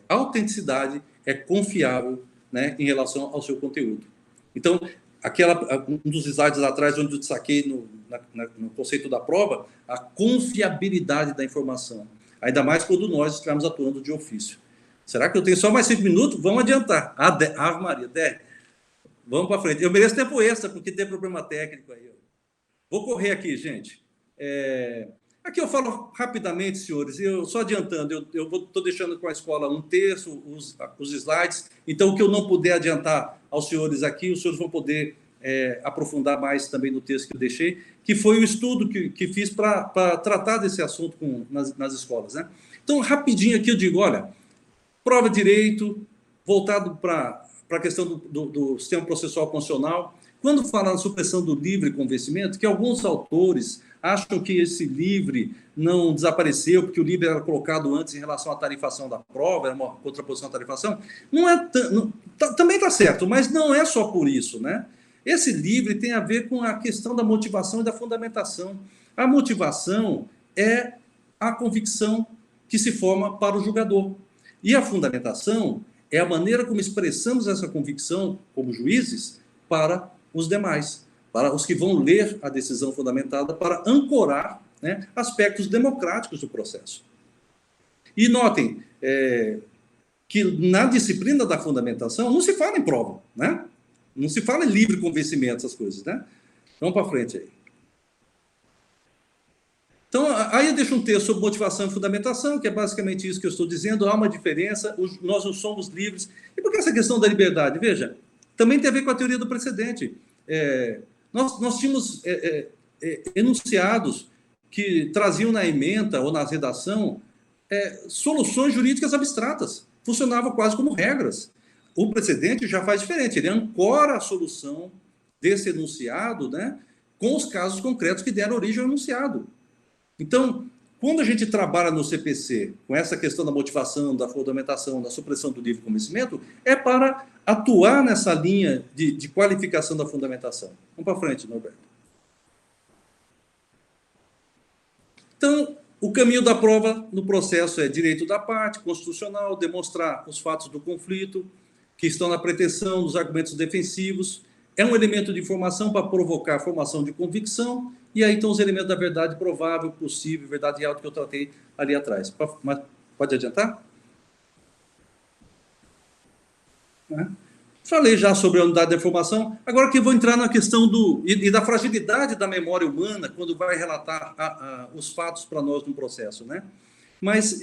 autenticidade, é confiável, né, em relação ao seu conteúdo. Então, um dos slides lá atrás, onde eu destaquei no conceito da prova, a confiabilidade da informação. Ainda mais quando nós estivermos atuando de ofício. Será que eu tenho só mais 5 minutos? Vamos adiantar. Ave Maria, 10. Vamos para frente. Eu mereço tempo extra, porque tem problema técnico aí. Vou correr aqui, gente. Aqui eu falo rapidamente, senhores, eu só adiantando, eu estou deixando com a escola um terço, os slides, então o que eu não puder adiantar aos senhores aqui, os senhores vão poder aprofundar mais também no texto que eu deixei, que foi o estudo que fiz para tratar desse assunto nas escolas, né? Então, rapidinho aqui eu digo, olha, prova de direito, voltado para a questão do sistema processual constitucional, quando fala na supressão do livre convencimento, que alguns autores acham que esse livre não desapareceu, porque o livre era colocado antes em relação à tarifação da prova, era uma contraposição à tarifação, também está certo, mas não é só por isso, né? Esse livre tem a ver com a questão da motivação e da fundamentação. A motivação é a convicção que se forma para o julgador. E a fundamentação é a maneira como expressamos essa convicção, como juízes, para os demais, para os que vão ler a decisão fundamentada, para ancorar né, aspectos democráticos do processo. E notem que na disciplina da fundamentação não se fala em prova, né? Não se fala em livre convencimento, essas coisas, né? Vamos para frente aí. Então, aí eu deixo um texto sobre motivação e fundamentação, que é basicamente isso que eu estou dizendo, há uma diferença, nós não somos livres. E por que essa questão da liberdade? Veja, também tem a ver com a teoria do precedente. Nós tínhamos enunciados que traziam na ementa ou na redação soluções jurídicas abstratas, funcionavam quase como regras. O precedente já faz diferente, ele ancora a solução desse enunciado, né, com os casos concretos que deram origem ao enunciado. Então, quando a gente trabalha no CPC com essa questão da motivação, da fundamentação, da supressão do livre convencimento, é para atuar nessa linha de qualificação da fundamentação. Vamos para frente, Norberto. Então, o caminho da prova no processo é direito da parte, constitucional, demonstrar os fatos do conflito, que estão na pretensão dos argumentos defensivos, é um elemento de informação para provocar a formação de convicção, e aí estão os elementos da verdade provável, possível, verdade real, que eu tratei ali atrás. Mas pode adiantar? Falei já sobre a unidade da informação, agora que eu vou entrar na questão da fragilidade da memória humana quando vai relatar os fatos para nós no processo, né? Mas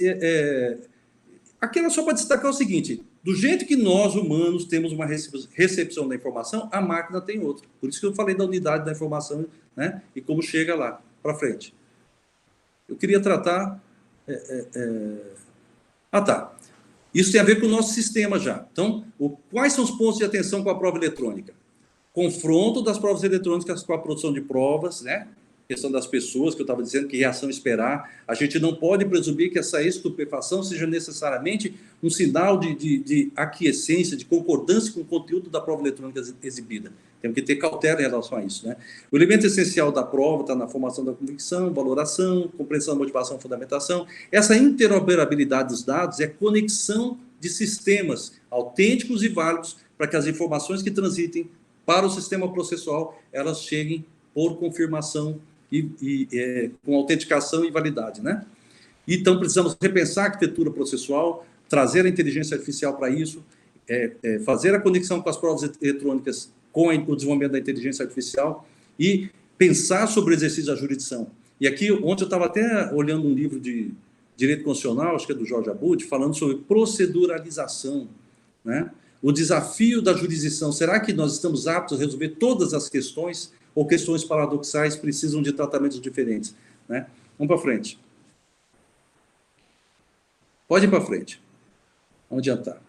aqui era só para destacar o seguinte: do jeito que nós, humanos, temos uma recepção da informação, a máquina tem outra. Por isso que eu falei da unidade da informação, né? E como chega lá, para frente. Eu queria tratar... tá. Isso tem a ver com o nosso sistema já. Então, quais são os pontos de atenção com a prova eletrônica? Confronto das provas eletrônicas com a produção de provas, né? Questão das pessoas, que eu estava dizendo, que reação esperar. A gente não pode presumir que essa estupefação seja necessariamente um sinal de aquiescência, de concordância com o conteúdo da prova eletrônica exibida. Temos que ter cautela em relação a isso, né? O elemento essencial da prova está na formação da convicção, valoração, compreensão da motivação, fundamentação. Essa interoperabilidade dos dados é conexão de sistemas autênticos e válidos para que as informações que transitem para o sistema processual, elas cheguem por confirmação e com autenticação e validade, né? Então, precisamos repensar a arquitetura processual, trazer a inteligência artificial para isso, fazer a conexão com as provas eletrônicas com o desenvolvimento da inteligência artificial e pensar sobre o exercício da jurisdição. E aqui, ontem eu estava até olhando um livro de direito constitucional, acho que é do Jorge Abud, falando sobre proceduralização, né? O desafio da jurisdição, será que nós estamos aptos a resolver todas as questões ou questões paradoxais precisam de tratamentos diferentes, né? Vamos para frente. Pode ir para frente. Vamos adiantar.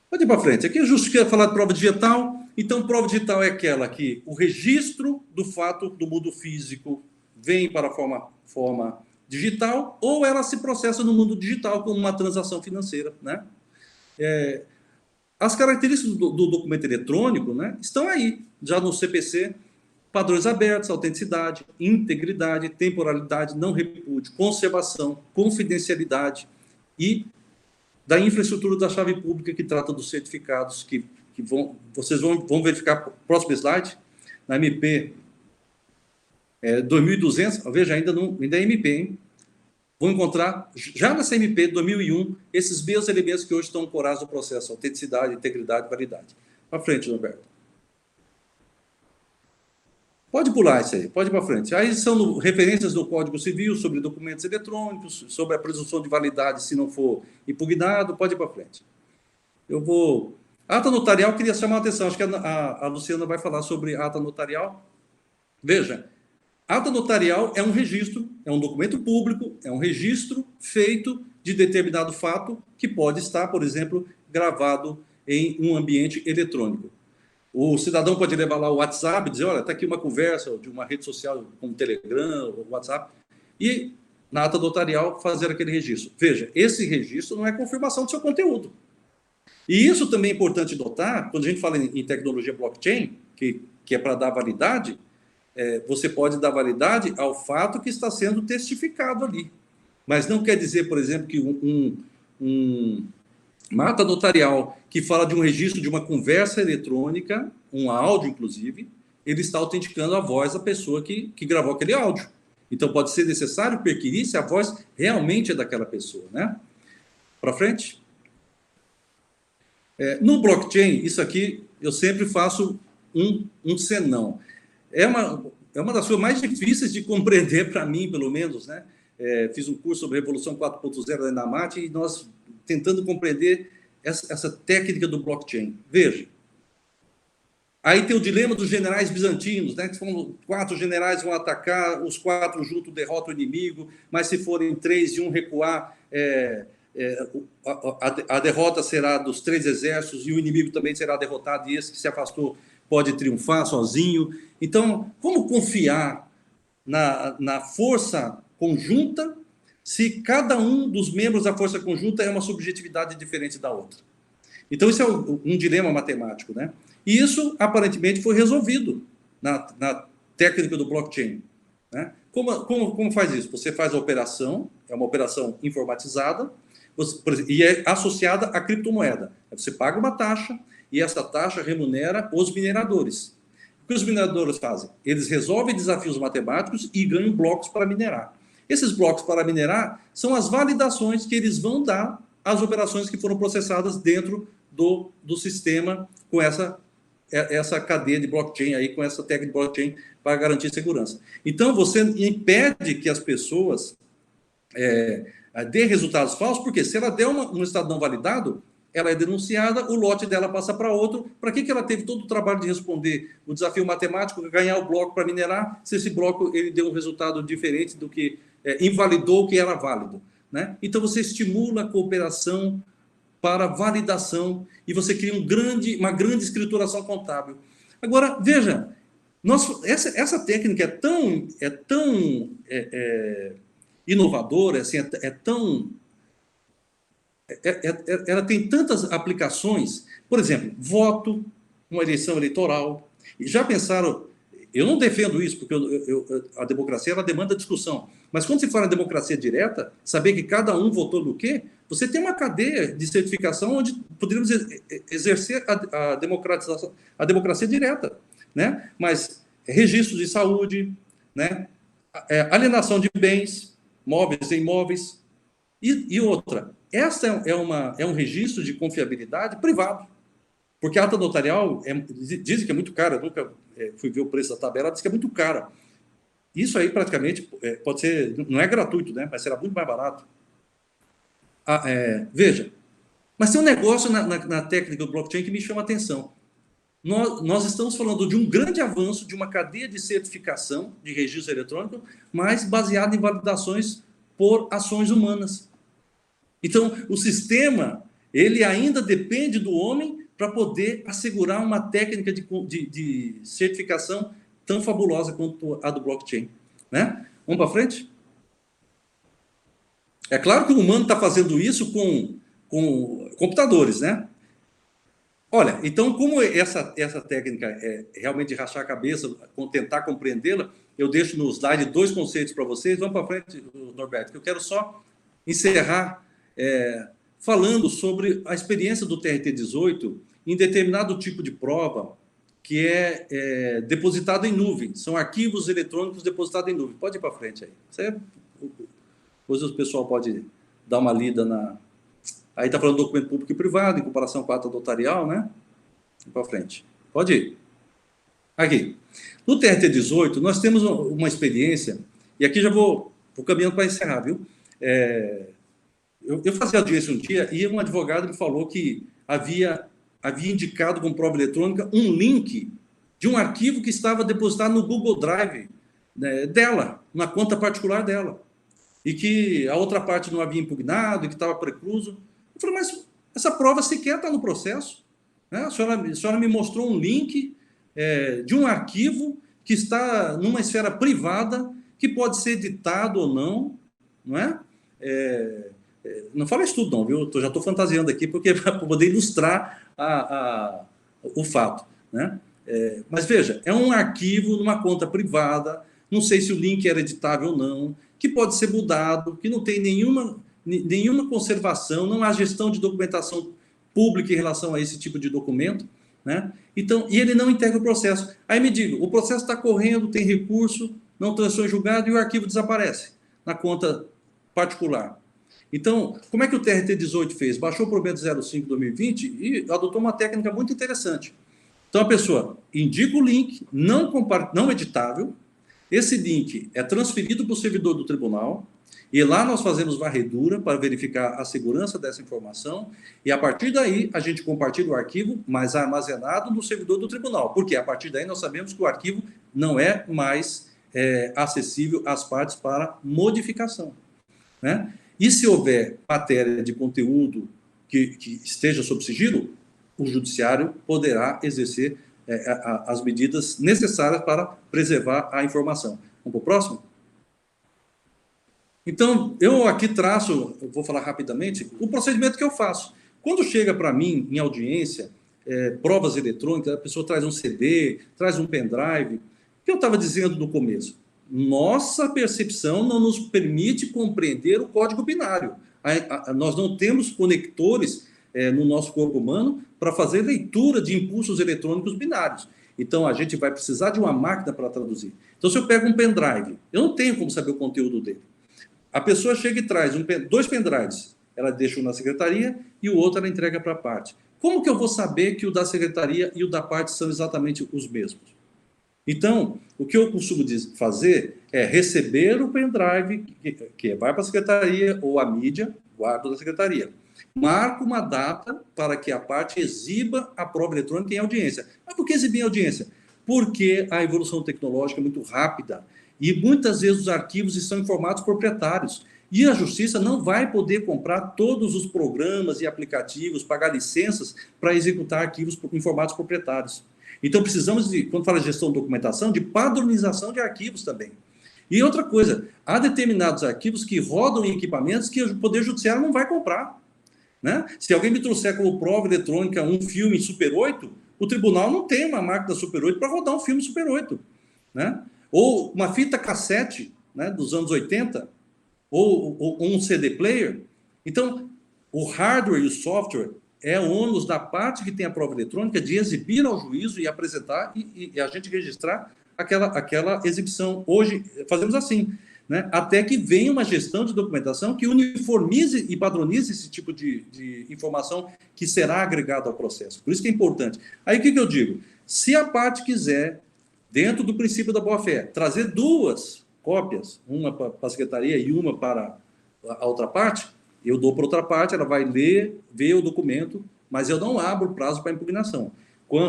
Pode ir para frente. Aqui eu justo queria falar de prova digital. Então, prova digital é aquela que o registro do fato do mundo físico vem para a forma digital ou ela se processa no mundo digital como uma transação financeira, né? As características do documento eletrônico, né, estão aí, já no CPC: padrões abertos, autenticidade, integridade, temporalidade, não repúdio, conservação, confidencialidade e da infraestrutura da chave pública, que trata dos certificados que vocês vão verificar, próximo slide, na MP 2200, veja, ainda é MP, hein? Vão encontrar, já nessa MP 2001, esses mesmos elementos que hoje estão ancorados no processo: autenticidade, integridade e validade. Para frente, Roberto. Pode pular isso aí, pode ir para frente. Aí são referências do Código Civil sobre documentos eletrônicos, sobre a presunção de validade se não for impugnado. Pode ir para frente. Ata notarial, queria chamar a atenção, acho que a Luciana vai falar sobre ata notarial. Veja, ata notarial é um registro, é um documento público, é um registro feito de determinado fato que pode estar, por exemplo, gravado em um ambiente eletrônico. O cidadão pode levar lá o WhatsApp e dizer: olha, está aqui uma conversa de uma rede social como Telegram ou WhatsApp, e na ata notarial fazer aquele registro. Veja, esse registro não é confirmação do seu conteúdo. E isso também é importante notar, quando a gente fala em tecnologia blockchain, que é para dar validade, você pode dar validade ao fato que está sendo testificado ali. Mas não quer dizer, por exemplo, que uma ata notarial que fala de um registro de uma conversa eletrônica, um áudio, inclusive, ele está autenticando a voz da pessoa que gravou aquele áudio. Então, pode ser necessário perquirir se a voz realmente é daquela pessoa, né? Para frente. No blockchain, isso aqui eu sempre faço um senão. É uma das coisas mais difíceis de compreender para mim, pelo menos, né? Fiz um curso sobre Revolução 4.0 da Enamate e nós tentando compreender essa técnica do blockchain. Veja. Aí tem o dilema dos generais bizantinos, né? Que 4 generais vão atacar, os 4 juntos derrotam o inimigo, mas se forem 3 e um recuar, a derrota será dos 3 exércitos e o inimigo também será derrotado, e esse que se afastou pode triunfar sozinho. Então, como confiar na força conjunta se cada um dos membros da força conjunta é uma subjetividade diferente da outra? Então, isso é um dilema matemático, né? E isso, aparentemente, foi resolvido na técnica do blockchain, né? Como faz isso? Você faz a operação, é uma operação informatizada, e é associada à criptomoeda. Você paga uma taxa, e essa taxa remunera os mineradores. O que os mineradores fazem? Eles resolvem desafios matemáticos e ganham blocos para minerar. Esses blocos para minerar são as validações que eles vão dar às operações que foram processadas dentro do sistema com essa cadeia de blockchain, aí, com essa técnica de blockchain para garantir segurança. Então, você impede que as pessoas dê resultados falsos, porque se ela der um estado não validado, ela é denunciada, o lote dela passa para outro. Para que ela teve todo o trabalho de responder o desafio matemático, ganhar o bloco para minerar, se esse bloco ele deu um resultado diferente do que invalidou o que era válido, né? Então, você estimula a cooperação para validação e você cria uma grande escrituração contábil. Agora, veja, essa técnica é tão inovadora, assim, ela tem tantas aplicações. Por exemplo, voto, uma eleição eleitoral. E já pensaram... Eu não defendo isso, porque a democracia ela demanda discussão. Mas quando se fala em democracia direta, saber que cada um votou no quê, você tem uma cadeia de certificação onde poderíamos exercer a democracia direta, né? Mas registros de saúde, né? Alienação de bens, móveis e imóveis. E outra, essa é um registro de confiabilidade privado. Porque a ata notarial, dizem que é muito cara, eu nunca fui ver o preço da tabela, diz que é muito cara. Isso aí praticamente pode ser, não é gratuito, né? Mas será muito mais barato. Veja, mas tem um negócio na técnica do blockchain que me chama a atenção. Nós estamos falando de um grande avanço de uma cadeia de certificação de registro eletrônico, mas baseado em validações por ações humanas. Então, o sistema, ele ainda depende do homem para poder assegurar uma técnica de certificação tão fabulosa quanto a do blockchain, né? Vamos para frente? É claro que o humano está fazendo isso com computadores, né? Olha, então, como essa técnica é realmente de rachar a cabeça, tentar compreendê-la, eu deixo no slide 2 conceitos para vocês. Vamos para frente, Norberto, que eu quero só encerrar falando sobre a experiência do TRT-18 em determinado tipo de prova que é depositado em nuvem. São arquivos eletrônicos depositados em nuvem. Pode ir para frente aí. Depois o pessoal pode dar uma lida na... Aí está falando do documento público e privado, em comparação com a ata notarial, né? Para frente. Pode ir. Aqui. No TRT-18, nós temos uma experiência, e aqui já vou caminhando para encerrar, viu? Eu fazia audiência um dia e um advogado me falou que havia indicado como prova eletrônica um link de um arquivo que estava depositado no Google Drive, né, dela, na conta particular dela, e que a outra parte não havia impugnado, e que estava precluso. Eu falei, mas essa prova sequer está no processo, né? A senhora me mostrou um link de um arquivo que está numa esfera privada, que pode ser editado ou não, não é? Não fala isso tudo, não, viu? Já estou fantasiando aqui, porque para poder ilustrar o fato, né? Mas veja, é um arquivo numa conta privada, não sei se o link era editável ou não, que pode ser mudado, que não tem nenhuma conservação, não há gestão de documentação pública em relação a esse tipo de documento, né? Então, e ele não integra o processo. Aí me diga, o processo está correndo, tem recurso, não transitou em julgado e o arquivo desaparece na conta particular. Então, como é que o TRT-18 fez? Baixou o provimento 05/2020 e adotou uma técnica muito interessante. Então, a pessoa indica o link, não editável, esse link é transferido para o servidor do tribunal, e lá nós fazemos varredura para verificar a segurança dessa informação, e a partir daí a gente compartilha o arquivo, mas armazenado no servidor do tribunal, porque a partir daí nós sabemos que o arquivo não é mais acessível às partes para modificação, né? E se houver matéria de conteúdo que esteja sob sigilo, o judiciário poderá exercer as medidas necessárias para preservar a informação. Vamos para o próximo? Então, eu aqui traço, eu vou falar rapidamente, o procedimento que eu faço. Quando chega para mim, em audiência, provas eletrônicas, a pessoa traz um CD, traz um pendrive, o que eu estava dizendo no começo? Nossa percepção não nos permite compreender o código binário. Nós não temos conectores no nosso corpo humano para fazer leitura de impulsos eletrônicos binários. Então, a gente vai precisar de uma máquina para traduzir. Então, se eu pego um pendrive, eu não tenho como saber o conteúdo dele. A pessoa chega e traz dois pendrives. Ela deixa um na secretaria e o outro ela entrega para a parte. Como que eu vou saber que o da secretaria e o da parte são exatamente os mesmos? Então, o que eu costumo fazer é receber o pendrive, que vai para a secretaria, ou a mídia, guardo na secretaria. Marco uma data para que a parte exiba a prova eletrônica em audiência. Mas por que exibir em audiência? Porque a evolução tecnológica é muito rápida e muitas vezes os arquivos estão em formatos proprietários. E a justiça não vai poder comprar todos os programas e aplicativos, pagar licenças para executar arquivos em formatos proprietários. Então, precisamos de, quando fala de gestão de documentação, de padronização de arquivos também. E outra coisa, há determinados arquivos que rodam em equipamentos que o Poder Judiciário não vai comprar, né? Se alguém me trouxer como prova eletrônica um filme Super 8, o tribunal não tem uma máquina Super 8 para rodar um filme Super 8, né? Ou uma fita cassete, né, dos anos 80, ou um CD player. Então, o hardware e o software é o ônus da parte que tem a prova eletrônica de exibir ao juízo e apresentar e a gente registrar aquela exibição. Hoje, fazemos assim, né? Até que venha uma gestão de documentação que uniformize e padronize esse tipo de informação que será agregada ao processo. Por isso que é importante. Aí, o que eu digo? Se a parte quiser, dentro do princípio da boa-fé, trazer duas cópias, uma para a secretaria e uma para a outra parte, eu dou para outra parte, ela vai ler, ver o documento, mas eu não abro prazo para impugnação.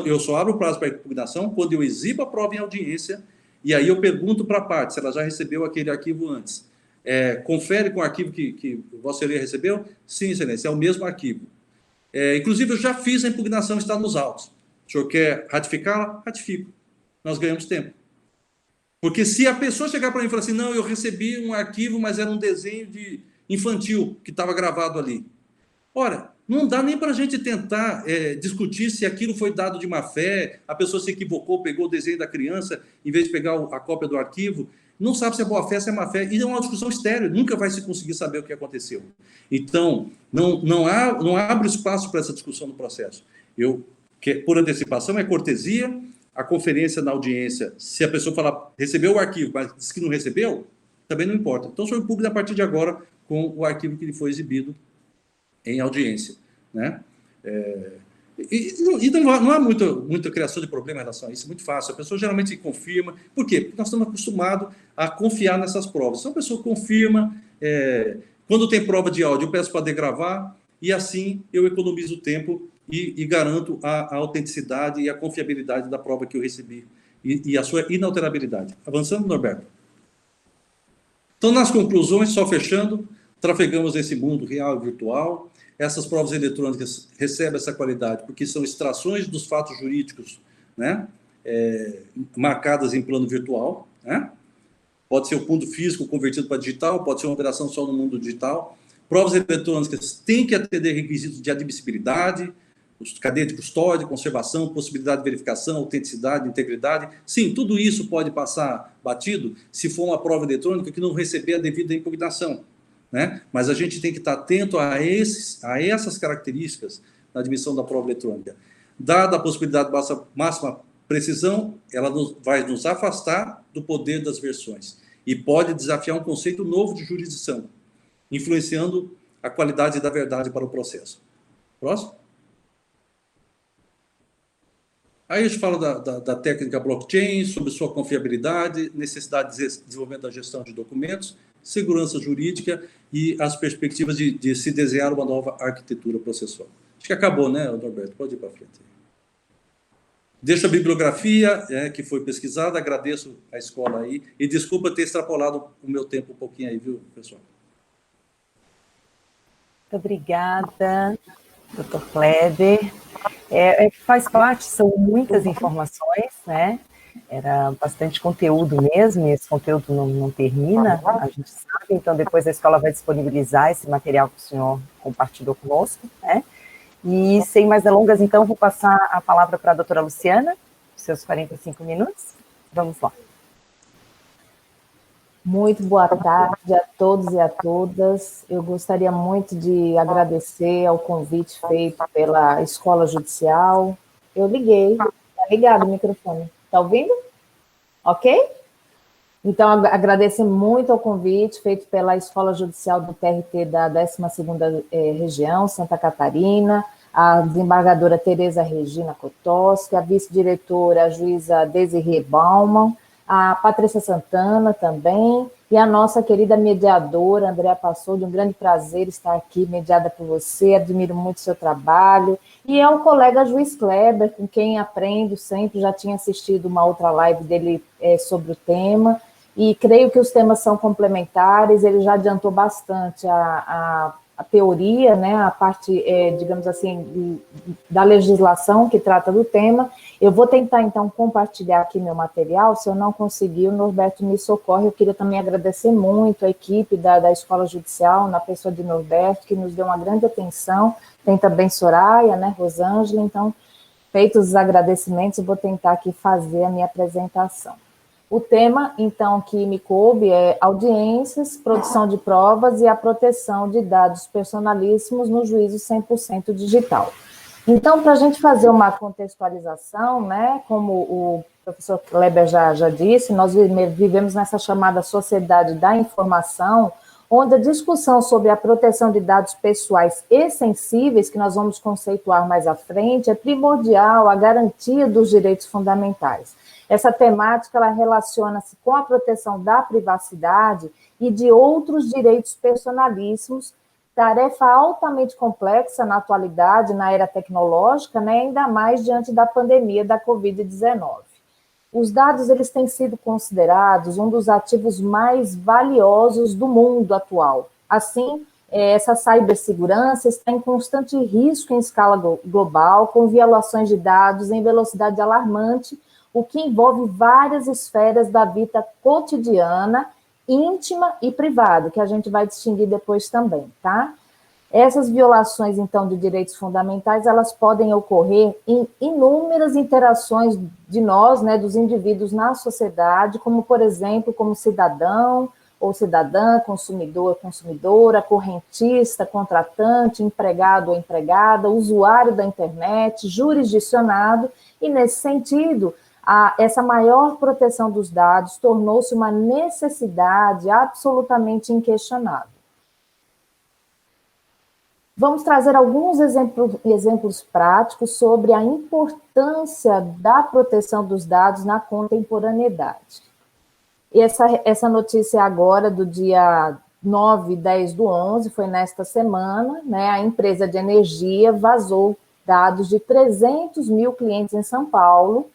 Eu só abro prazo para impugnação quando eu exibo a prova em audiência, e aí eu pergunto para a parte se ela já recebeu aquele arquivo antes. Confere com o arquivo que Vossa Senhoria recebeu? Sim, excelência, é o mesmo arquivo. Inclusive, eu já fiz a impugnação, está nos autos. O senhor quer ratificá-la? Ratifico. Nós ganhamos tempo. Porque se a pessoa chegar para mim e falar assim, não, eu recebi um arquivo, mas era um desenho infantil que estava gravado ali. Ora, não dá nem para a gente tentar discutir se aquilo foi dado de má fé, a pessoa se equivocou, pegou o desenho da criança, em vez de pegar a cópia do arquivo, não sabe se é boa fé, se é má fé, e é uma discussão estéril, nunca vai se conseguir saber o que aconteceu. Então, não abre espaço para essa discussão no processo. Por antecipação, é cortesia, a conferência na audiência, se a pessoa falar, recebeu o arquivo, mas diz que não recebeu, também não importa. Então, o senhor publica a partir de agora com o arquivo que lhe foi exibido em audiência, né? Não há muita criação de problema em relação a isso, é muito fácil. A pessoa geralmente confirma. Por quê? Porque nós estamos acostumados a confiar nessas provas. Então, a pessoa confirma, quando tem prova de áudio, eu peço para degravar, e assim eu economizo tempo e garanto a autenticidade e a confiabilidade da prova que eu recebi e a sua inalterabilidade. Avançando, Norberto. Então, nas conclusões, só fechando, trafegamos nesse mundo real e virtual. Essas provas eletrônicas recebem essa qualidade porque são extrações dos fatos jurídicos, né, marcadas em plano virtual, né? Pode ser o mundo físico convertido para digital, pode ser uma operação só no mundo digital. Provas eletrônicas têm que atender requisitos de admissibilidade, cadeia de custódia, conservação, possibilidade de verificação, autenticidade, integridade. Sim, tudo isso pode passar batido se for uma prova eletrônica que não receber a devida impugnação, né? Mas a gente tem que estar atento a essas características na admissão da prova eletrônica. dada a possibilidade de máxima precisão, ela vai nos afastar do poder das versões e pode desafiar um conceito novo de jurisdição, influenciando a qualidade da verdade para o processo. Próximo. Aí a gente fala da técnica blockchain, sobre sua confiabilidade, necessidade de desenvolvimento da gestão de documentos, segurança jurídica e as perspectivas de se desenhar uma nova arquitetura processual. Acho que acabou, né, Norberto? Pode ir para frente. Deixo a bibliografia que foi pesquisada, agradeço a escola aí, e desculpa ter extrapolado o meu tempo um pouquinho aí, viu, pessoal? Muito obrigada, doutor Kleber. Faz parte, são muitas informações, né? Era bastante conteúdo mesmo, e esse conteúdo não termina, a gente sabe, então depois a escola vai disponibilizar esse material que o senhor compartilhou conosco, né? E sem mais delongas, então, vou passar a palavra para a doutora Luciana, seus 45 minutos. Vamos lá. Muito boa tarde a todos e a todas. Eu gostaria muito de agradecer ao convite feito pela Escola Judicial. Eu liguei, está ligado o microfone. Está ouvindo? Ok? Então, agradecer muito ao convite feito pela Escola Judicial do TRT da 12ª Região, Santa Catarina, a desembargadora Tereza Regina Kotoski, a vice-diretora, a juíza Desirê Baumann, a Patrícia Santana também, e a nossa querida mediadora, Andréa Passou, um grande prazer estar aqui, mediada por você, admiro muito o seu trabalho, e ao colega juiz Kleber, com quem aprendo sempre, já tinha assistido uma outra live dele sobre o tema, e creio que os temas são complementares, ele já adiantou bastante a teoria, né, a parte, digamos assim, da legislação que trata do tema. Eu vou tentar, então, compartilhar aqui meu material. Se eu não conseguir, o Norberto me socorre. Eu queria também agradecer muito a equipe da Escola Judicial, na pessoa de Norberto, que nos deu uma grande atenção. Tem também Soraya, né, Rosângela. Então, feitos os agradecimentos, eu vou tentar aqui fazer a minha apresentação. O tema, então, que me coube é audiências, produção de provas e a proteção de dados personalíssimos no juízo 100% digital. Então, para a gente fazer uma contextualização, né, como o professor Kleber já disse, nós vivemos nessa chamada sociedade da informação, onde a discussão sobre a proteção de dados pessoais e sensíveis, que nós vamos conceituar mais à frente, é primordial à garantia dos direitos fundamentais. Essa temática ela relaciona-se com a proteção da privacidade e de outros direitos personalíssimos, tarefa altamente complexa na atualidade, na era tecnológica, né, ainda mais diante da pandemia da Covid-19. Os dados eles têm sido considerados um dos ativos mais valiosos do mundo atual. Assim, essa cibersegurança está em constante risco em escala global, com violações de dados em velocidade alarmante, o que envolve várias esferas da vida cotidiana, íntima e privada, que a gente vai distinguir depois também, tá? Essas violações, então, de direitos fundamentais, elas podem ocorrer em inúmeras interações de nós, né, dos indivíduos na sociedade, como, por exemplo, como cidadão ou cidadã, consumidor, consumidora, correntista, contratante, empregado ou empregada, usuário da internet, jurisdicionado, e, nesse sentido, essa maior proteção dos dados tornou-se uma necessidade absolutamente inquestionável. Vamos trazer alguns exemplos práticos sobre a importância da proteção dos dados na contemporaneidade. Essa notícia é agora do dia 9 e 10 do 11, foi nesta semana, né, a empresa de energia vazou dados de 300 mil clientes em São Paulo,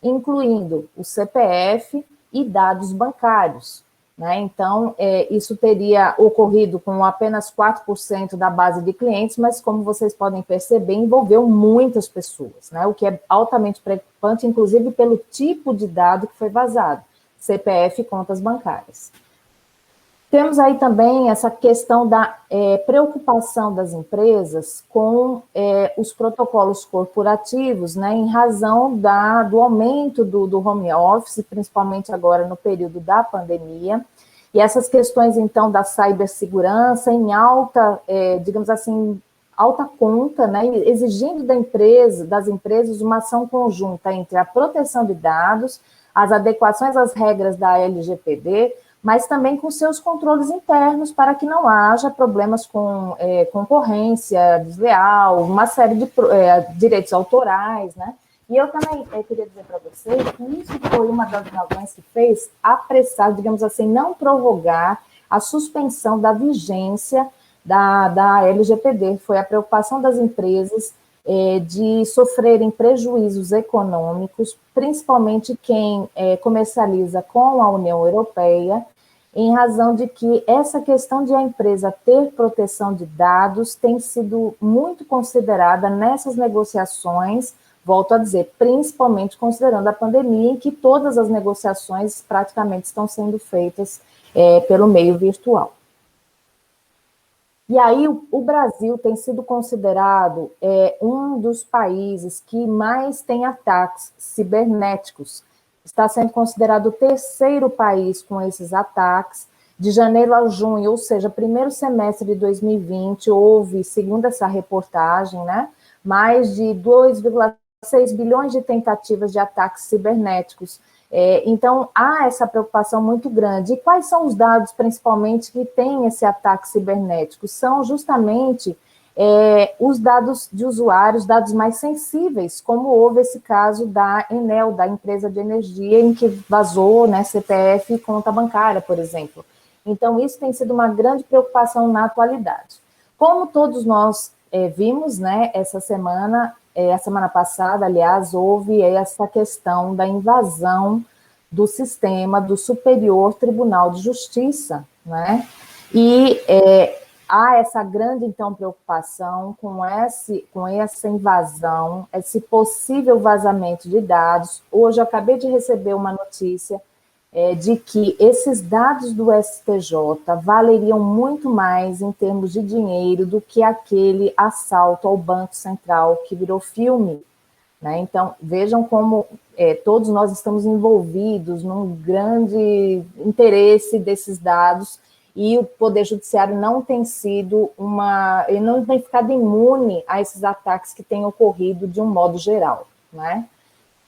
incluindo o CPF e dados bancários, né? Então, isso teria ocorrido com apenas 4% da base de clientes, mas, como vocês podem perceber, envolveu muitas pessoas, né? O que é altamente preocupante, inclusive pelo tipo de dado que foi vazado, CPF e contas bancárias. Temos aí também essa questão da preocupação das empresas com os protocolos corporativos, né, em razão do aumento do home office, principalmente agora no período da pandemia, e essas questões, então, da cibersegurança em alta, digamos assim, alta conta, né, exigindo das empresas uma ação conjunta entre a proteção de dados, as adequações às regras da LGPD, mas também com seus controles internos para que não haja problemas com concorrência desleal, uma série de direitos autorais, né? E eu também queria dizer para vocês que isso foi uma das razões que fez apressar, digamos assim, não prorrogar a suspensão da vigência da LGPD. Foi a preocupação das empresas de sofrerem prejuízos econômicos, principalmente quem comercializa com a União Europeia, em razão de que essa questão de a empresa ter proteção de dados tem sido muito considerada nessas negociações, volto a dizer, principalmente considerando a pandemia, em que todas as negociações praticamente estão sendo feitas pelo meio virtual. E aí o Brasil tem sido considerado um dos países que mais tem ataques cibernéticos. Está sendo considerado o terceiro país com esses ataques. De janeiro a junho, ou seja, primeiro semestre de 2020, houve, segundo essa reportagem, né, mais de 2,6 bilhões de tentativas de ataques cibernéticos. Então, há essa preocupação muito grande. E quais são os dados, principalmente, que têm esse ataque cibernético? São justamente os dados de usuários, dados mais sensíveis, como houve esse caso da Enel, da empresa de energia, em que vazou, né, CPF e conta bancária, por exemplo. Então, isso tem sido uma grande preocupação na atualidade. Como todos nós vimos, né, essa semana, a semana passada, aliás, houve essa questão da invasão do sistema do Superior Tribunal de Justiça, né? E há essa grande, então, preocupação com essa invasão, esse possível vazamento de dados. Hoje eu acabei de receber uma notícia de que esses dados do STJ valeriam muito mais em termos de dinheiro do que aquele assalto ao Banco Central que virou filme, né? Então, vejam como todos nós estamos envolvidos num grande interesse desses dados e o Poder Judiciário não tem sido ele não tem ficado imune a esses ataques que têm ocorrido de um modo geral, né?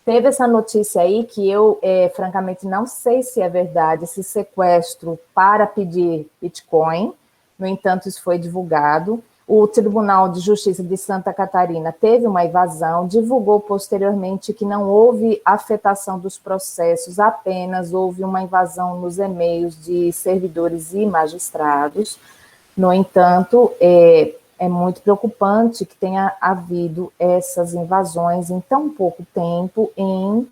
Teve essa notícia aí que eu, francamente, não sei se é verdade, esse sequestro para pedir Bitcoin, no entanto, isso foi divulgado. O Tribunal de Justiça de Santa Catarina teve uma invasão, divulgou posteriormente que não houve afetação dos processos, apenas houve uma invasão nos e-mails de servidores e magistrados. No entanto, é muito preocupante que tenha havido essas invasões em tão pouco tempo em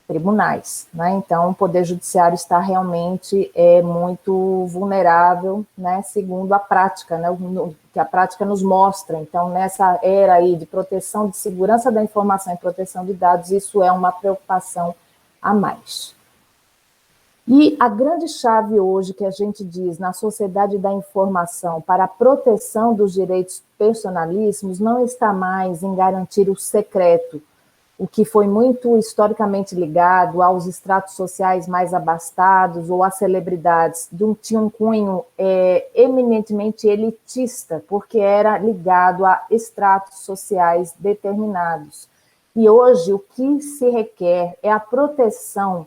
tribunais, né? Então, o Poder Judiciário está realmente muito vulnerável, né? Segundo a prática, né? Que a prática nos mostra. Então, nessa era aí de proteção, de segurança da informação e proteção de dados, isso é uma preocupação a mais. E a grande chave hoje que a gente diz na sociedade da informação para a proteção dos direitos personalíssimos não está mais em garantir o secreto, o que foi muito historicamente ligado aos estratos sociais mais abastados ou às celebridades, tinha um cunho eminentemente elitista, porque era ligado a estratos sociais determinados. E hoje o que se requer é a proteção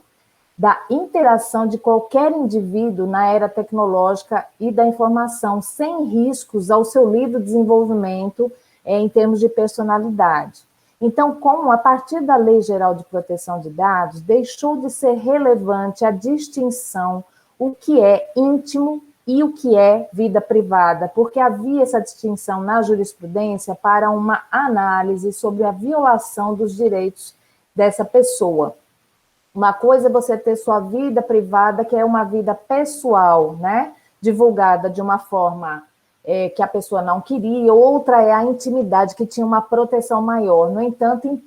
da interação de qualquer indivíduo na era tecnológica e da informação, sem riscos ao seu livre desenvolvimento em termos de personalidade. Então, como a partir da Lei Geral de Proteção de Dados, deixou de ser relevante a distinção, o que é íntimo e o que é vida privada, porque havia essa distinção na jurisprudência para uma análise sobre a violação dos direitos dessa pessoa. Uma coisa é você ter sua vida privada, que é uma vida pessoal, né? Divulgada de uma forma que a pessoa não queria, outra é a intimidade, que tinha uma proteção maior. No entanto,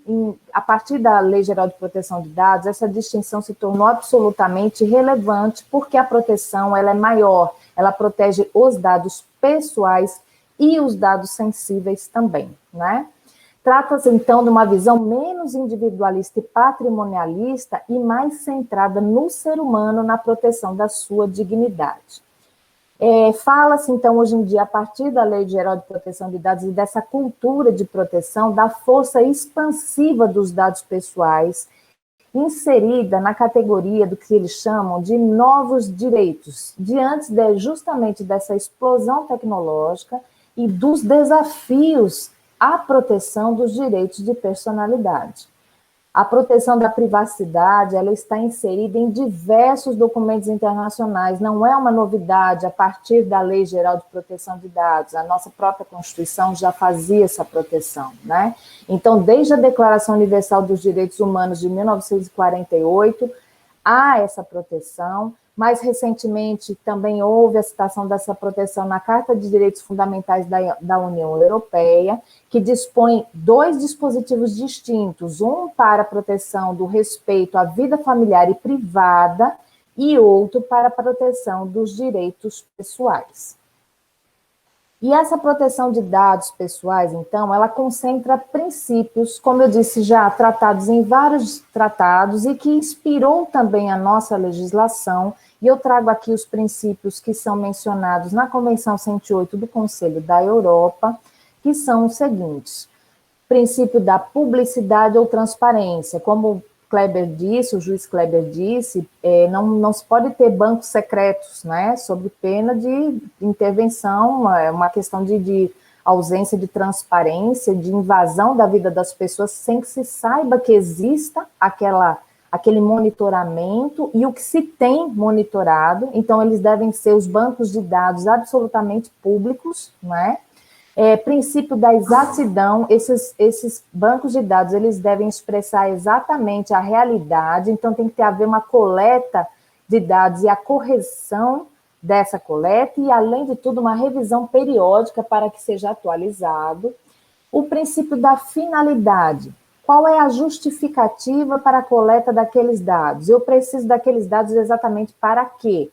a partir da Lei Geral de Proteção de Dados, essa distinção se tornou absolutamente relevante, porque a proteção ela é maior, ela protege os dados pessoais e os dados sensíveis também, né? Trata-se, então, de uma visão menos individualista e patrimonialista e mais centrada no ser humano, na proteção da sua dignidade. Fala-se, então, hoje em dia, a partir da Lei Geral de Proteção de Dados e dessa cultura de proteção, da força expansiva dos dados pessoais, inserida na categoria do que eles chamam de novos direitos, diante justamente dessa explosão tecnológica e dos desafios à proteção dos direitos de personalidade. A proteção da privacidade, ela está inserida em diversos documentos internacionais, não é uma novidade a partir da Lei Geral de Proteção de Dados, a nossa própria Constituição já fazia essa proteção, né? Então, desde a Declaração Universal dos Direitos Humanos de 1948, há essa proteção. Mais recentemente, também houve a citação dessa proteção na Carta de Direitos Fundamentais da União Europeia, que dispõe 2 dispositivos distintos, um para a proteção do respeito à vida familiar e privada, e outro para a proteção dos direitos pessoais. E essa proteção de dados pessoais, então, ela concentra princípios, como eu disse já, tratados em vários tratados e que inspirou também a nossa legislação, e eu trago aqui os princípios que são mencionados na Convenção 108 do Conselho da Europa, que são os seguintes: princípio da publicidade ou transparência, como Kleber disse, o juiz Kleber disse, não se pode ter bancos secretos, né, sob pena de intervenção, uma questão de ausência de transparência, de invasão da vida das pessoas, sem que se saiba que exista aquele monitoramento e o que se tem monitorado. Então, eles devem ser os bancos de dados absolutamente públicos, né? Princípio da exatidão, esses bancos de dados, eles devem expressar exatamente a realidade, então tem que haver uma coleta de dados e a correção dessa coleta, e além de tudo, uma revisão periódica para que seja atualizado. O princípio da finalidade, qual é a justificativa para a coleta daqueles dados? Eu preciso daqueles dados exatamente para quê?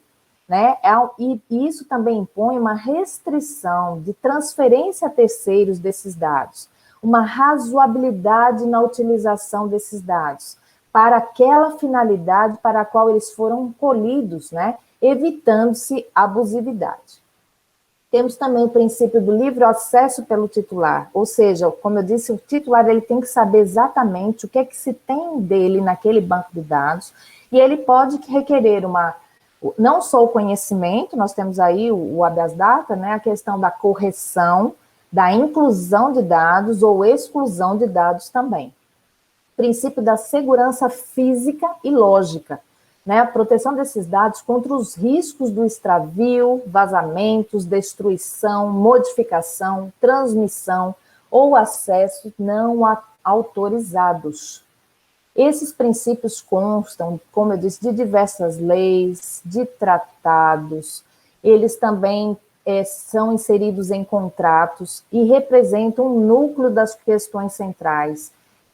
Né? E isso também impõe uma restrição de transferência a terceiros desses dados, uma razoabilidade na utilização desses dados, para aquela finalidade para a qual eles foram colhidos, né? Evitando-se abusividade. Temos também o princípio do livre acesso pelo titular, ou seja, como eu disse, o titular ele tem que saber exatamente o que é que se tem dele naquele banco de dados, e ele pode requerer não só o conhecimento, nós temos aí o habeas data, né, a questão da correção, da inclusão de dados ou exclusão de dados também. Princípio da segurança física e lógica, né, a proteção desses dados contra os riscos do extravio, vazamentos, destruição, modificação, transmissão ou acesso não autorizados. Esses princípios constam, como eu disse, de diversas leis, de tratados, eles também são inseridos em contratos e representam um núcleo das questões centrais,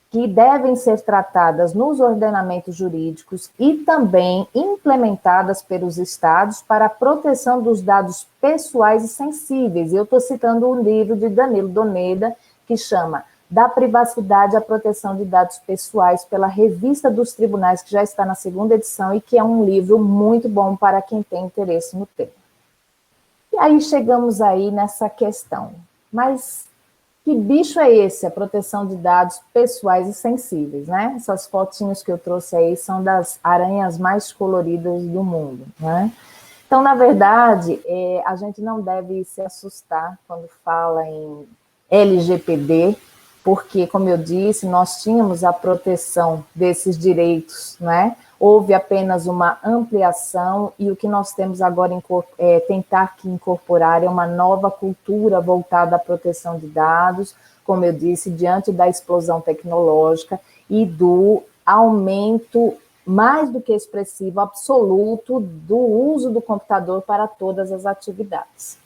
que devem ser tratadas nos ordenamentos jurídicos e também implementadas pelos estados para a proteção dos dados pessoais e sensíveis. Eu estou citando um livro de Danilo Doneda, que chama Da Privacidade à Proteção de Dados Pessoais, pela Revista dos Tribunais, que já está na 2ª edição, e que é um livro muito bom para quem tem interesse no tema. E aí chegamos aí nessa questão. Mas que bicho é esse, a proteção de dados pessoais e sensíveis, né? Essas fotinhos que eu trouxe aí são das aranhas mais coloridas do mundo, né? Então, na verdade, a gente não deve se assustar quando fala em LGPD, porque, como eu disse, nós tínhamos a proteção desses direitos, né? Houve apenas uma ampliação e o que nós temos agora tentar incorporar é uma nova cultura voltada à proteção de dados, como eu disse, diante da explosão tecnológica e do aumento mais do que expressivo, absoluto, do uso do computador para todas as atividades.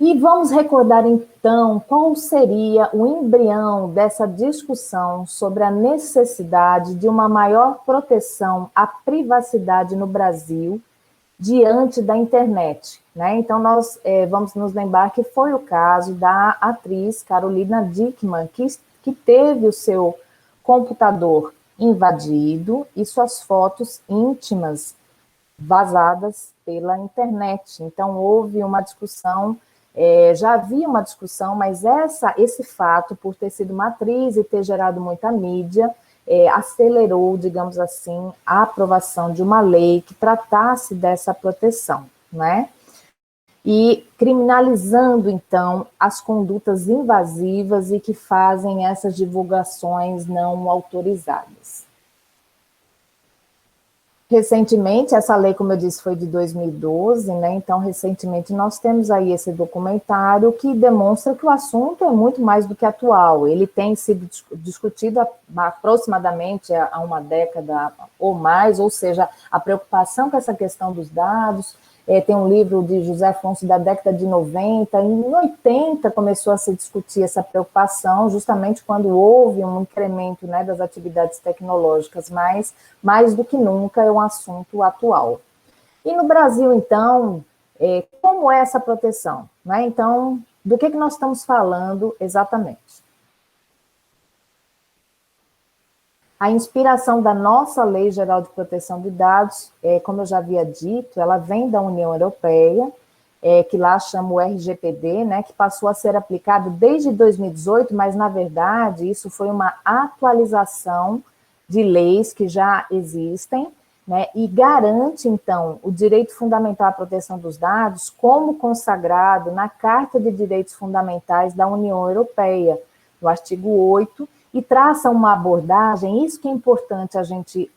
E vamos recordar, então, qual seria o embrião dessa discussão sobre a necessidade de uma maior proteção à privacidade no Brasil diante da internet, né? Então, nós vamos nos lembrar que foi o caso da atriz Carolina Dickmann, que teve o seu computador invadido e suas fotos íntimas vazadas pela internet. Então, houve uma discussão, já havia uma discussão, mas esse fato, por ter sido matriz e ter gerado muita mídia, acelerou, digamos assim, a aprovação de uma lei que tratasse dessa proteção, né? E criminalizando, então, as condutas invasivas e que fazem essas divulgações não autorizadas. Recentemente, essa lei, como eu disse, foi de 2012, né? Então, recentemente, nós temos aí esse documentário que demonstra que o assunto é muito mais do que atual. Ele tem sido discutido aproximadamente há uma década ou mais, ou seja, a preocupação com essa questão dos dados. Tem um livro de José Afonso da década de 90, em 80 começou a se discutir essa preocupação, justamente quando houve um incremento, né, das atividades tecnológicas, mas mais do que nunca é um assunto atual. E no Brasil, então, como é essa proteção? Né? Então, do que nós estamos falando exatamente? A inspiração da nossa Lei Geral de Proteção de Dados, como eu já havia dito, ela vem da União Europeia, que lá chama o RGPD, né, que passou a ser aplicado desde 2018, mas, na verdade, isso foi uma atualização de leis que já existem, né, e garante, então, o direito fundamental à proteção dos dados como consagrado na Carta de Direitos Fundamentais da União Europeia, no artigo 8, e traça uma abordagem, isso que é importante a gente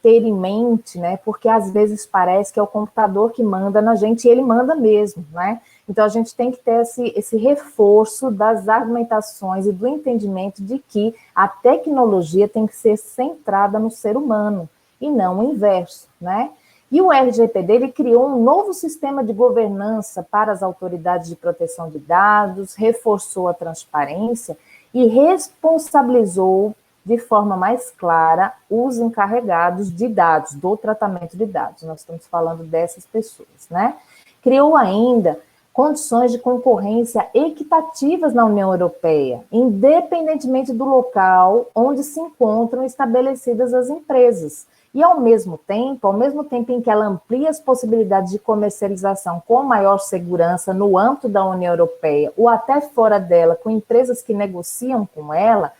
ter em mente, né, porque às vezes parece que é o computador que manda na gente, e ele manda mesmo, né? Então a gente tem que ter esse reforço das argumentações e do entendimento de que a tecnologia tem que ser centrada no ser humano, e não o inverso, né? E o RGPD, ele criou um novo sistema de governança para as autoridades de proteção de dados, reforçou a transparência, e responsabilizou de forma mais clara os encarregados de dados, do tratamento de dados. Nós estamos falando dessas pessoas, né? Criou ainda condições de concorrência equitativas na União Europeia, independentemente do local onde se encontram estabelecidas as empresas. E, ao mesmo tempo em que ela amplia as possibilidades de comercialização com maior segurança no âmbito da União Europeia ou até fora dela, com empresas que negociam com ela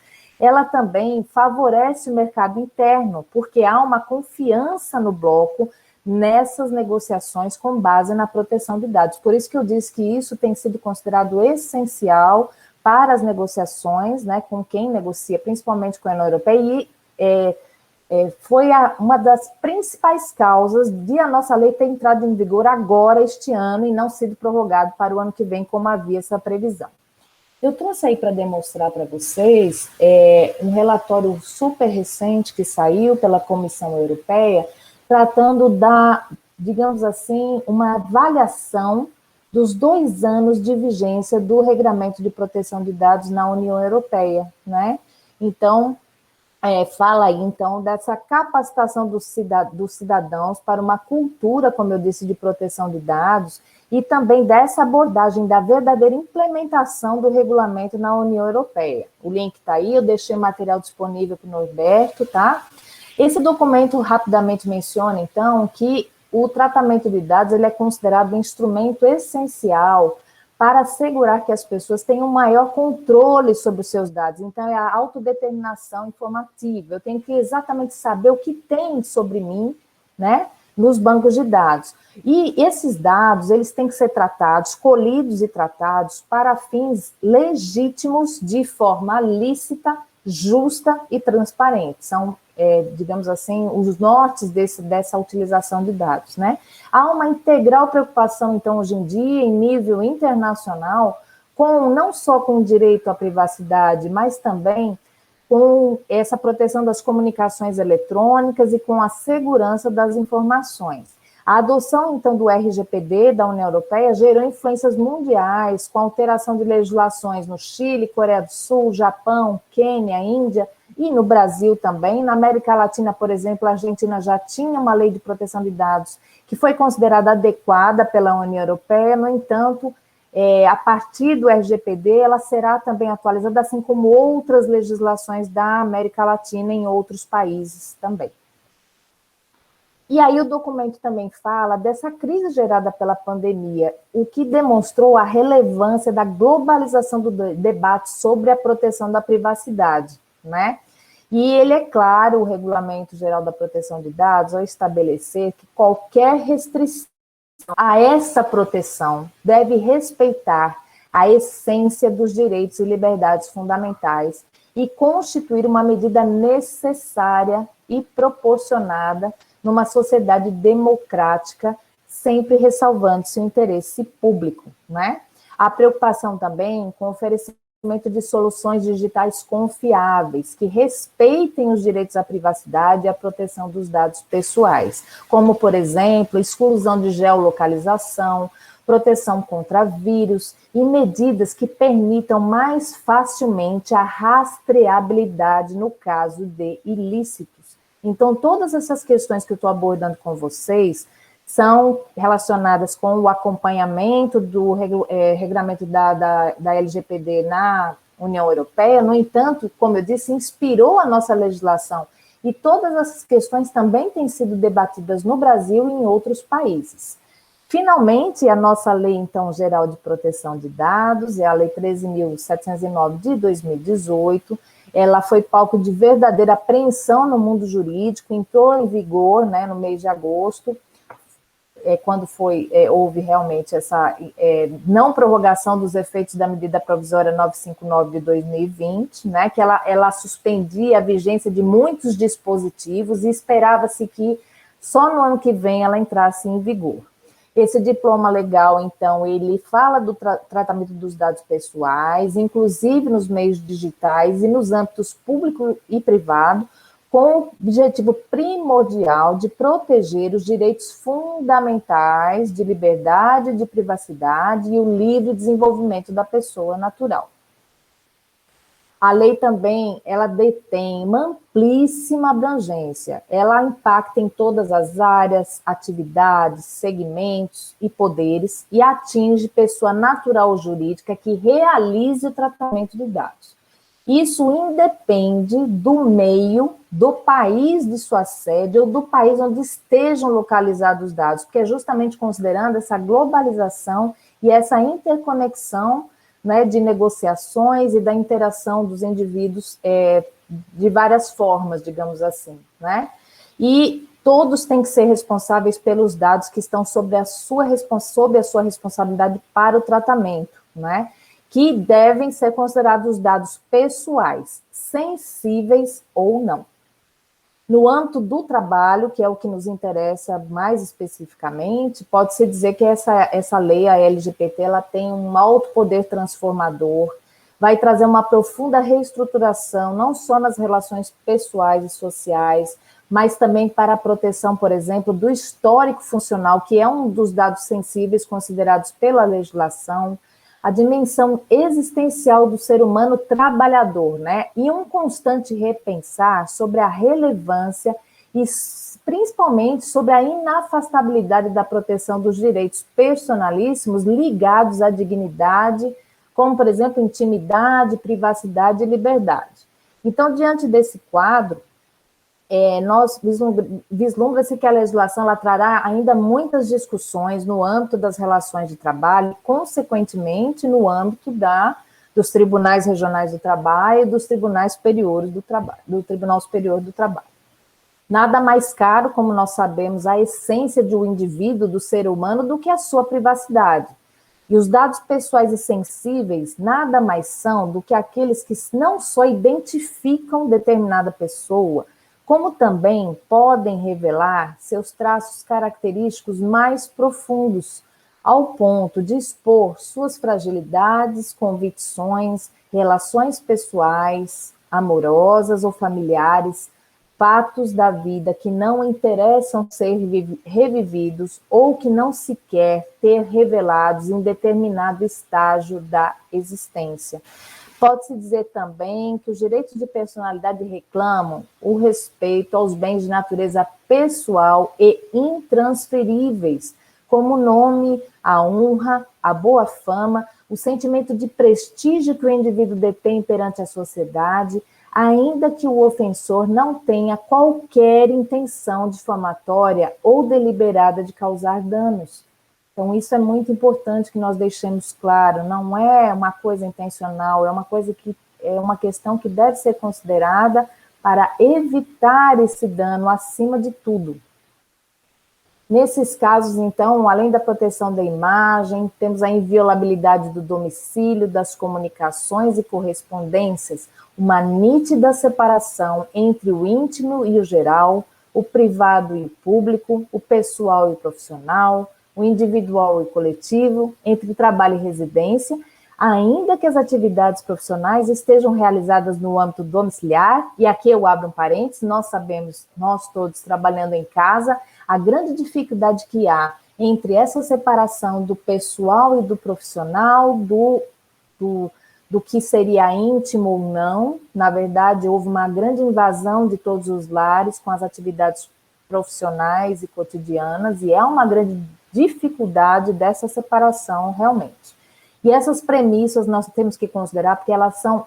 também favorece o mercado interno, porque há uma confiança no bloco nessas negociações com base na proteção de dados. Por isso que eu disse que isso tem sido considerado essencial para as negociações, né, com quem negocia, principalmente com a União Europeia, e foi uma das principais causas de a nossa lei ter entrado em vigor agora, este ano, e não sido prorrogado para o ano que vem, como havia essa previsão. Eu trouxe aí para demonstrar para vocês um relatório super recente que saiu pela Comissão Europeia, tratando digamos assim, uma avaliação dos 2 anos de vigência do Regulamento de Proteção de Dados na União Europeia, né? Então, fala aí, então, dessa capacitação dos cidadãos para uma cultura, como eu disse, de proteção de dados, e também dessa abordagem da verdadeira implementação do regulamento na União Europeia. O link está aí, eu deixei o material disponível para o Norberto, tá? Esse documento rapidamente menciona, então, que o tratamento de dados ele é considerado um instrumento essencial para assegurar que as pessoas tenham maior controle sobre os seus dados. Então, é a autodeterminação informativa. Eu tenho que exatamente saber o que tem sobre mim, né, nos bancos de dados. E esses dados, eles têm que ser tratados, colhidos e tratados para fins legítimos de forma lícita, justa e transparente. São, digamos assim, os nortes dessa utilização de dados, né? Há uma integral preocupação, então, hoje em dia, em nível internacional, não só com o direito à privacidade, mas também com essa proteção das comunicações eletrônicas e com a segurança das informações. A adoção, então, do RGPD da União Europeia gerou influências mundiais, com alteração de legislações no Chile, Coreia do Sul, Japão, Quênia, Índia, e no Brasil também. Na América Latina, por exemplo, a Argentina já tinha uma lei de proteção de dados que foi considerada adequada pela União Europeia, no entanto, a partir do RGPD, ela será também atualizada, assim como outras legislações da América Latina em outros países também. E aí o documento também fala dessa crise gerada pela pandemia, o que demonstrou a relevância da globalização do debate sobre a proteção da privacidade, né? E ele é claro, o Regulamento Geral da Proteção de Dados, ao estabelecer que qualquer restrição a essa proteção deve respeitar a essência dos direitos e liberdades fundamentais e constituir uma medida necessária e proporcionada numa sociedade democrática, sempre ressalvando-se o interesse público, né? A preocupação também com o oferecimento de soluções digitais confiáveis, que respeitem os direitos à privacidade e à proteção dos dados pessoais, como, por exemplo, exclusão de geolocalização, proteção contra vírus e medidas que permitam mais facilmente a rastreabilidade no caso de ilícitos. Então, todas essas questões que eu estou abordando com vocês são relacionadas com o acompanhamento do regulamento da LGPD na União Europeia. No entanto, como eu disse, inspirou a nossa legislação. E todas essas questões também têm sido debatidas no Brasil e em outros países. Finalmente, a nossa Lei, então, Geral de Proteção de Dados, é a Lei 13.709 de 2018, ela foi palco de verdadeira apreensão no mundo jurídico, entrou em vigor, né, no mês de agosto, quando houve realmente essa não prorrogação dos efeitos da medida provisória 959 de 2020, né, que ela suspendia a vigência de muitos dispositivos e esperava-se que só no ano que vem ela entrasse em vigor. Esse diploma legal, então, ele fala do tratamento dos dados pessoais, inclusive nos meios digitais e nos âmbitos público e privado, com o objetivo primordial de proteger os direitos fundamentais de liberdade, de privacidade e o livre desenvolvimento da pessoa natural. A lei também, ela detém uma amplíssima abrangência, ela impacta em todas as áreas, atividades, segmentos e poderes e atinge pessoa natural ou jurídica que realize o tratamento de dados. Isso independe do meio, do país de sua sede ou do país onde estejam localizados os dados, porque é justamente considerando essa globalização e essa interconexão, né, de negociações e da interação dos indivíduos de várias formas, digamos assim, né? E todos têm que ser responsáveis pelos dados que estão sob a sua responsabilidade para o tratamento, né? Que devem ser considerados dados pessoais, sensíveis ou não. No âmbito do trabalho, que é o que nos interessa mais especificamente, pode-se dizer que essa lei, a LGPD, ela tem um alto poder transformador, vai trazer uma profunda reestruturação, não só nas relações pessoais e sociais, mas também para a proteção, por exemplo, do histórico funcional, que é um dos dados sensíveis considerados pela legislação, a dimensão existencial do ser humano trabalhador, né? E um constante repensar sobre a relevância e principalmente sobre a inafastabilidade da proteção dos direitos personalíssimos ligados à dignidade, como, por exemplo, intimidade, privacidade e liberdade. Então, diante desse quadro, vislumbra-se que a legislação ela trará ainda muitas discussões no âmbito das relações de trabalho, e, consequentemente, no âmbito dos tribunais regionais do trabalho e dos tribunais superiores do trabalho, do Tribunal Superior do Trabalho. Nada mais caro, como nós sabemos, a essência de um indivíduo, do ser humano, do que a sua privacidade. E os dados pessoais e sensíveis nada mais são do que aqueles que não só identificam determinada pessoa, como também podem revelar seus traços característicos mais profundos, ao ponto de expor suas fragilidades, convicções, relações pessoais, amorosas ou familiares, fatos da vida que não interessam ser revividos ou que não se quer ter revelados em determinado estágio da existência. Pode-se dizer também que os direitos de personalidade reclamam o respeito aos bens de natureza pessoal e intransferíveis, como o nome, a honra, a boa fama, o sentimento de prestígio que o indivíduo detém perante a sociedade, ainda que o ofensor não tenha qualquer intenção difamatória ou deliberada de causar danos. Então, isso é muito importante que nós deixemos claro, não é uma coisa intencional, é uma questão que deve ser considerada para evitar esse dano acima de tudo. Nesses casos, então, além da proteção da imagem, temos a inviolabilidade do domicílio, das comunicações e correspondências, uma nítida separação entre o íntimo e o geral, o privado e o público, o pessoal e o profissional, o individual e o coletivo, entre trabalho e residência, ainda que as atividades profissionais estejam realizadas no âmbito domiciliar, e aqui eu abro um parênteses, nós sabemos, nós todos trabalhando em casa, a grande dificuldade que há entre essa separação do pessoal e do profissional, do que seria íntimo ou não. Na verdade, houve uma grande invasão de todos os lares com as atividades profissionais e cotidianas, e é uma grande dificuldade dessa separação realmente. E essas premissas nós temos que considerar porque elas são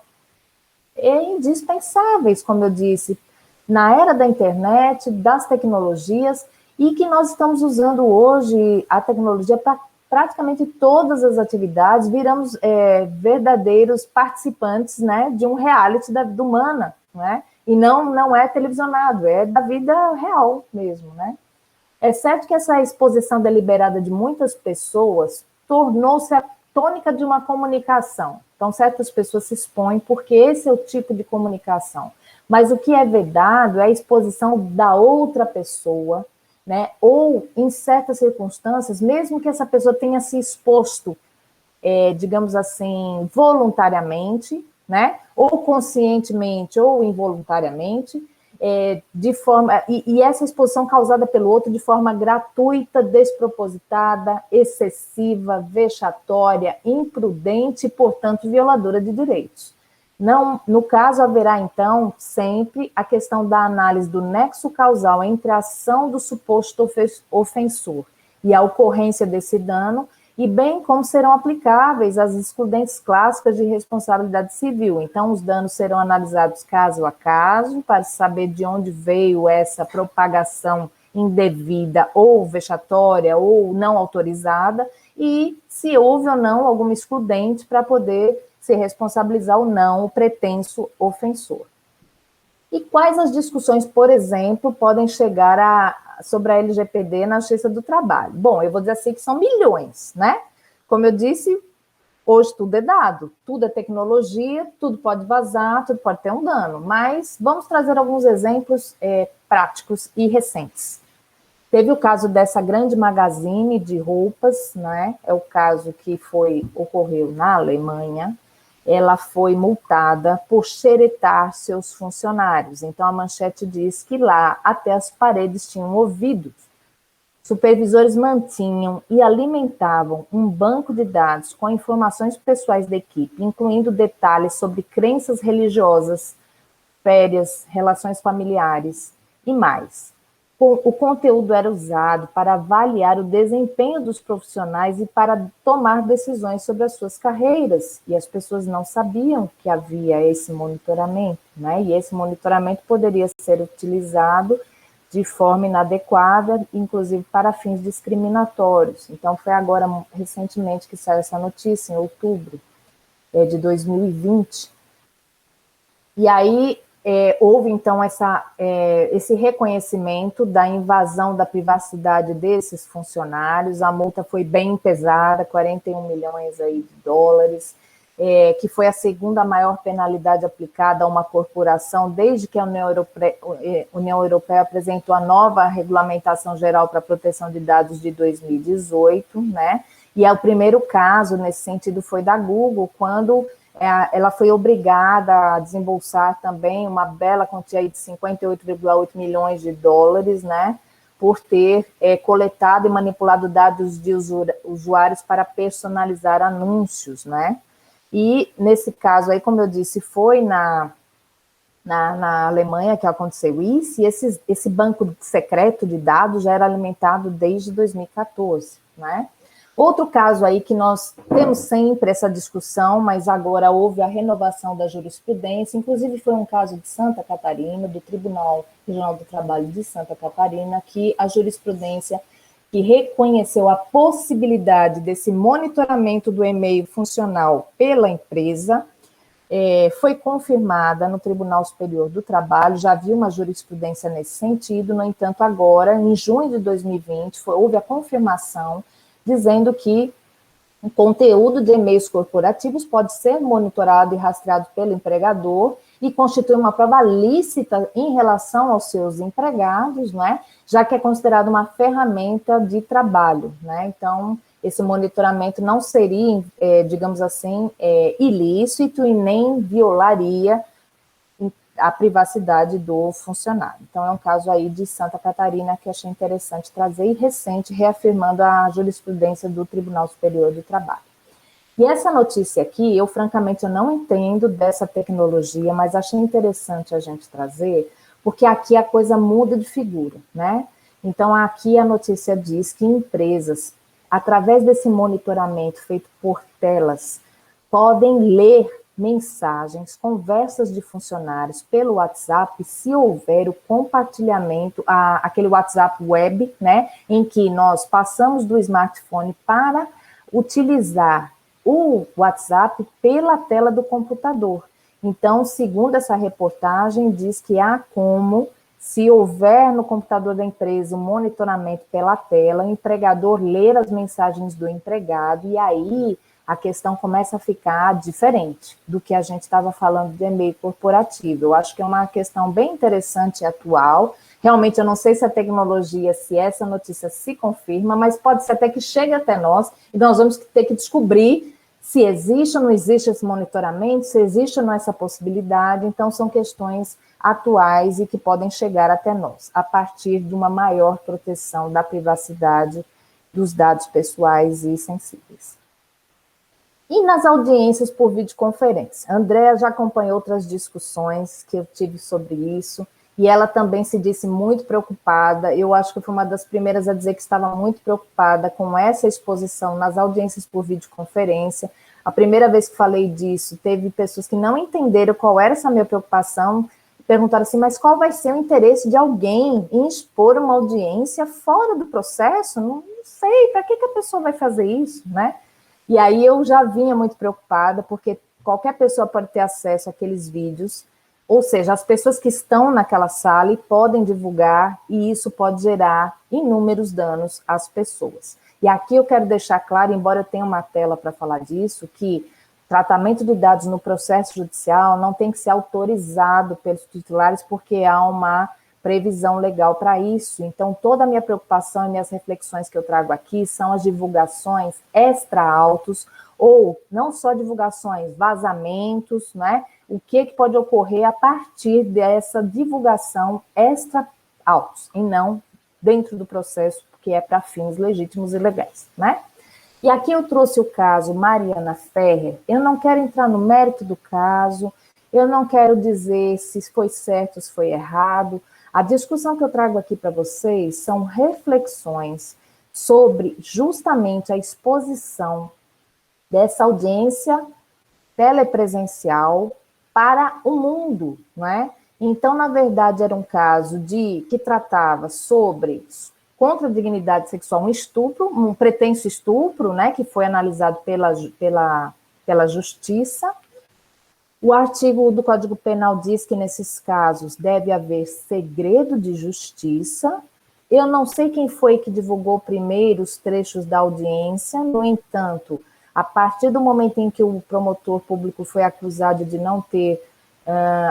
indispensáveis, como eu disse, na era da internet, das tecnologias, e que nós estamos usando hoje a tecnologia para praticamente todas as atividades, viramos verdadeiros participantes, né, de um reality do Humana, né? E não é televisionado, é da vida real mesmo, né? É certo que essa exposição deliberada de muitas pessoas tornou-se a tônica de uma comunicação. Então, certas pessoas se expõem porque esse é o tipo de comunicação. Mas o que é vedado é a exposição da outra pessoa, né? Ou, em certas circunstâncias, mesmo que essa pessoa tenha se exposto, digamos assim, voluntariamente, né? Ou conscientemente ou involuntariamente, de forma, e essa exposição causada pelo outro de forma gratuita, despropositada, excessiva, vexatória, imprudente e, portanto, violadora de direitos. Não, no caso, haverá, então, sempre a questão da análise do nexo causal entre a ação do suposto ofensor e a ocorrência desse dano, e bem como serão aplicáveis as excludentes clássicas de responsabilidade civil. Então, os danos serão analisados caso a caso, para saber de onde veio essa propagação indevida ou vexatória ou não autorizada, e se houve ou não alguma excludente para poder se responsabilizar ou não o pretenso ofensor. E quais as discussões, por exemplo, podem chegar sobre a LGPD na Justiça do Trabalho? Bom, eu vou dizer assim que são milhões, né? Como eu disse, hoje tudo é dado, tudo é tecnologia, tudo pode vazar, tudo pode ter um dano, mas vamos trazer alguns exemplos práticos e recentes. Teve o caso dessa grande magazine de roupas, né? É o caso que ocorreu na Alemanha. Ela foi multada por xeretar seus funcionários. Então, a manchete diz que lá até as paredes tinham ouvidos. Supervisores mantinham e alimentavam um banco de dados com informações pessoais da equipe, incluindo detalhes sobre crenças religiosas, férias, relações familiares e mais. O conteúdo era usado para avaliar o desempenho dos profissionais e para tomar decisões sobre as suas carreiras, e as pessoas não sabiam que havia esse monitoramento, né? E esse monitoramento poderia ser utilizado de forma inadequada, inclusive para fins discriminatórios. Então, foi agora, recentemente, que saiu essa notícia, em outubro de 2020. E aí, houve, então, esse reconhecimento da invasão da privacidade desses funcionários. A multa foi bem pesada, 41 milhões aí de dólares, que foi a segunda maior penalidade aplicada a uma corporação desde que a União Europeia apresentou a nova Regulamentação Geral para a Proteção de Dados de 2018, né? E o primeiro caso nesse sentido foi da Google, quando ela foi obrigada a desembolsar também uma bela quantia de 58,8 milhões de dólares, né, por ter coletado e manipulado dados de usuários para personalizar anúncios, né. E nesse caso aí, como eu disse, foi na Alemanha que aconteceu isso, e esse banco secreto de dados já era alimentado desde 2014, né. Outro caso aí que nós temos sempre essa discussão, mas agora houve a renovação da jurisprudência, inclusive foi um caso de Santa Catarina, do Tribunal Regional do Trabalho de Santa Catarina, que a jurisprudência que reconheceu a possibilidade desse monitoramento do e-mail funcional pela empresa, foi confirmada no Tribunal Superior do Trabalho, já havia uma jurisprudência nesse sentido, no entanto, agora, em junho de 2020, houve a confirmação dizendo que o conteúdo de e-mails corporativos pode ser monitorado e rastreado pelo empregador e constitui uma prova lícita em relação aos seus empregados, né, já que é considerado uma ferramenta de trabalho, né, então esse monitoramento não seria, digamos assim, ilícito e nem violaria a privacidade do funcionário. Então, é um caso aí de Santa Catarina que achei interessante trazer, e recente, reafirmando a jurisprudência do Tribunal Superior do Trabalho. E essa notícia aqui, eu francamente eu não entendo dessa tecnologia, mas achei interessante a gente trazer, porque aqui a coisa muda de figura, né? Então, aqui a notícia diz que empresas, através desse monitoramento feito por telas, podem ler mensagens, conversas de funcionários pelo WhatsApp, se houver o compartilhamento, aquele WhatsApp web, né, em que nós passamos do smartphone para utilizar o WhatsApp pela tela do computador. Então, segundo essa reportagem, diz que há como, se houver no computador da empresa um monitoramento pela tela, o empregador ler as mensagens do empregado, e aí a questão começa a ficar diferente do que a gente estava falando de e-mail corporativo. Eu acho que é uma questão bem interessante e atual. Realmente, eu não sei se a tecnologia, se essa notícia se confirma, mas pode ser até que chegue até nós, e nós vamos ter que descobrir se existe ou não existe esse monitoramento, se existe ou não essa possibilidade. Então, são questões atuais e que podem chegar até nós, a partir de uma maior proteção da privacidade dos dados pessoais e sensíveis. E nas audiências por videoconferência? A Andréa já acompanhou outras discussões que eu tive sobre isso, e ela também se disse muito preocupada. Eu acho que foi uma das primeiras a dizer que estava muito preocupada com essa exposição nas audiências por videoconferência. A primeira vez que falei disso, teve pessoas que não entenderam qual era essa minha preocupação, perguntaram assim, mas qual vai ser o interesse de alguém em expor uma audiência fora do processo? Não sei, para que a pessoa vai fazer isso, né? E aí eu já vinha muito preocupada, porque qualquer pessoa pode ter acesso àqueles vídeos, ou seja, as pessoas que estão naquela sala e podem divulgar, e isso pode gerar inúmeros danos às pessoas. E aqui eu quero deixar claro, embora eu tenha uma tela para falar disso, que tratamento de dados no processo judicial não tem que ser autorizado pelos titulares, porque há uma previsão legal para isso. Então, toda a minha preocupação e minhas reflexões que eu trago aqui são as divulgações extra-autos, ou não só divulgações, vazamentos, né? O que pode ocorrer a partir dessa divulgação extra-autos, e não dentro do processo, que é para fins legítimos e legais, né? E aqui eu trouxe o caso Mariana Ferrer. Eu não quero entrar no mérito do caso, eu não quero dizer se foi certo ou se foi errado. A discussão que eu trago aqui para vocês são reflexões sobre justamente a exposição dessa audiência telepresencial para o mundo, não é? Então, na verdade, era um caso que tratava sobre contra a dignidade sexual, um estupro, um pretenso estupro, né, que foi analisado pela justiça. O artigo do Código Penal diz que, nesses casos, deve haver segredo de justiça. Eu não sei quem foi que divulgou primeiro os trechos da audiência, no entanto, a partir do momento em que o promotor público foi acusado de não ter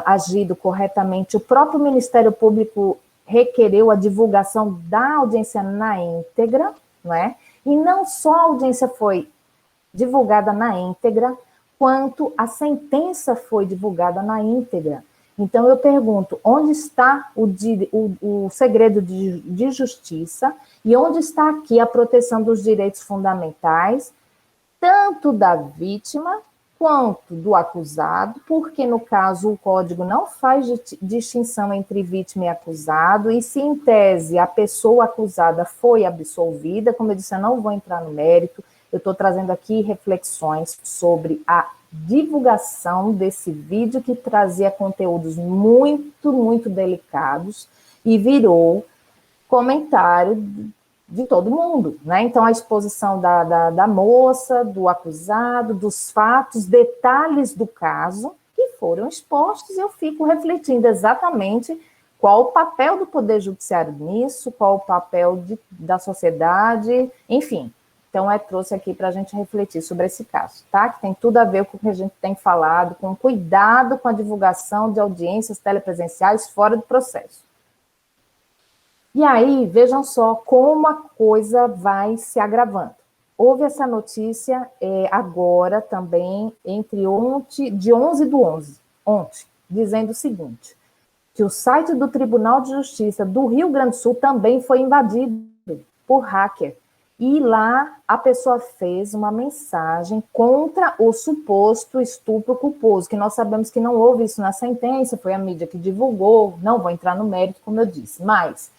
agido corretamente, o próprio Ministério Público requereu a divulgação da audiência na íntegra, não é? E não só a audiência foi divulgada na íntegra, quanto a sentença foi divulgada na íntegra. Então, eu pergunto, onde está o segredo de justiça e onde está aqui a proteção dos direitos fundamentais, tanto da vítima quanto do acusado, porque, no caso, o Código não faz distinção entre vítima e acusado, e se, em tese, a pessoa acusada foi absolvida, como eu disse, eu não vou entrar no mérito, eu estou trazendo aqui reflexões sobre a divulgação desse vídeo que trazia conteúdos muito, muito delicados e virou comentário de todo mundo, né? Então, a exposição da moça, do acusado, dos fatos, detalhes do caso que foram expostos, e eu fico refletindo exatamente qual o papel do Poder Judiciário nisso, qual o papel da sociedade, enfim. Então, trouxe aqui para a gente refletir sobre esse caso, tá? Que tem tudo a ver com o que a gente tem falado, com cuidado com a divulgação de audiências telepresenciais fora do processo. E aí, vejam só como a coisa vai se agravando. Houve essa notícia agora também, de 11/11, ontem, dizendo o seguinte, que o site do Tribunal de Justiça do Rio Grande do Sul também foi invadido por hacker. E lá a pessoa fez uma mensagem contra o suposto estupro culposo, que nós sabemos que não houve isso na sentença, foi a mídia que divulgou, não vou entrar no mérito, como eu disse, mas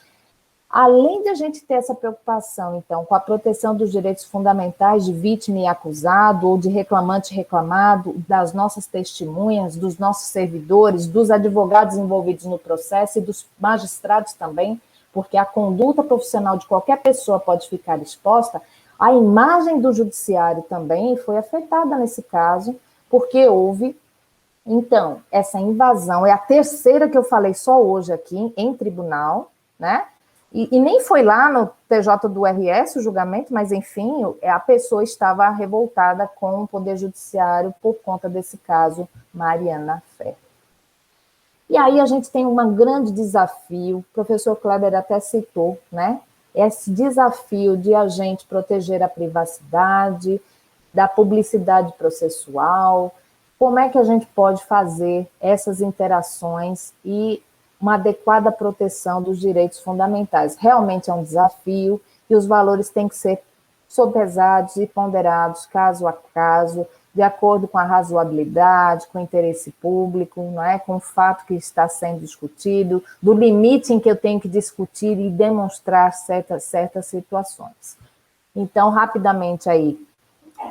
além de a gente ter essa preocupação, então, com a proteção dos direitos fundamentais de vítima e acusado, ou de reclamante e reclamado, das nossas testemunhas, dos nossos servidores, dos advogados envolvidos no processo e dos magistrados também, porque a conduta profissional de qualquer pessoa pode ficar exposta, a imagem do judiciário também foi afetada nesse caso, porque houve, então, essa invasão, é a terceira que eu falei só hoje aqui, em tribunal, né? E nem foi lá no TJ do RS o julgamento, mas, enfim, a pessoa estava revoltada com o Poder Judiciário por conta desse caso Mariana Ferrer. E aí a gente tem um grande desafio, o professor Kleber até citou, né? Esse desafio de a gente proteger a privacidade, da publicidade processual, como é que a gente pode fazer essas interações e uma adequada proteção dos direitos fundamentais. Realmente é um desafio e os valores têm que ser sopesados e ponderados caso a caso, de acordo com a razoabilidade, com o interesse público, não é? Com o fato que está sendo discutido, do limite em que eu tenho que discutir e demonstrar certas situações. Então, rapidamente aí,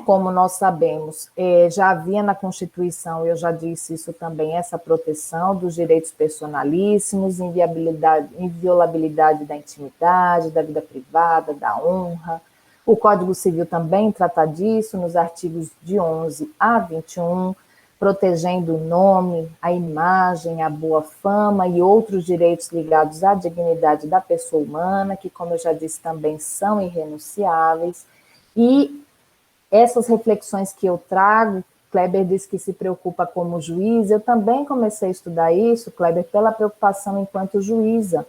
como nós sabemos, já havia na Constituição, eu já disse isso também, essa proteção dos direitos personalíssimos, inviolabilidade da intimidade, da vida privada, da honra. O Código Civil também trata disso, nos artigos de 11 a 21, protegendo o nome, a imagem, a boa fama e outros direitos ligados à dignidade da pessoa humana, que, como eu já disse, também são irrenunciáveis. E essas reflexões que eu trago, Kleber disse que se preocupa como juiz, eu também comecei a estudar isso, Kleber, pela preocupação enquanto juíza,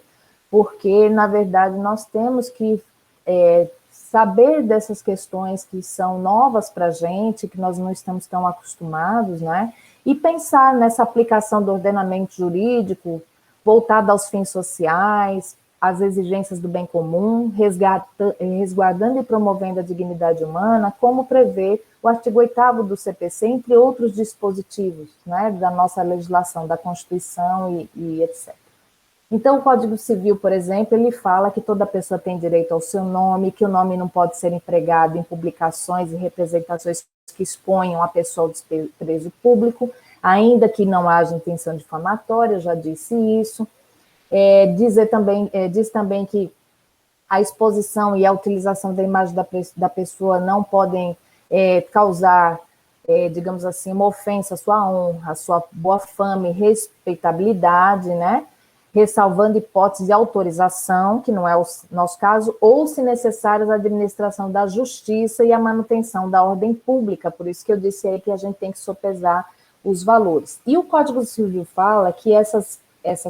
porque, na verdade, nós temos que saber dessas questões que são novas para a gente, que nós não estamos tão acostumados, né? E pensar nessa aplicação do ordenamento jurídico voltada aos fins sociais, às exigências do bem comum, resguardando e promovendo a dignidade humana, como prevê o artigo 8º do CPC, entre outros dispositivos, né, da nossa legislação, da Constituição e etc. Então, o Código Civil, por exemplo, ele fala que toda pessoa tem direito ao seu nome, que o nome não pode ser empregado em publicações e representações que exponham a pessoa ao desprezo público, ainda que não haja intenção difamatória, eu já disse isso. Diz também que a exposição e a utilização da imagem da pessoa não podem causar, digamos assim, uma ofensa à sua honra, à sua boa fama e respeitabilidade, né? Ressalvando hipóteses de autorização, que não é o nosso caso, ou, se necessárias, a administração da justiça e a manutenção da ordem pública. Por isso que eu disse aí que a gente tem que sopesar os valores. E o Código Civil fala que essas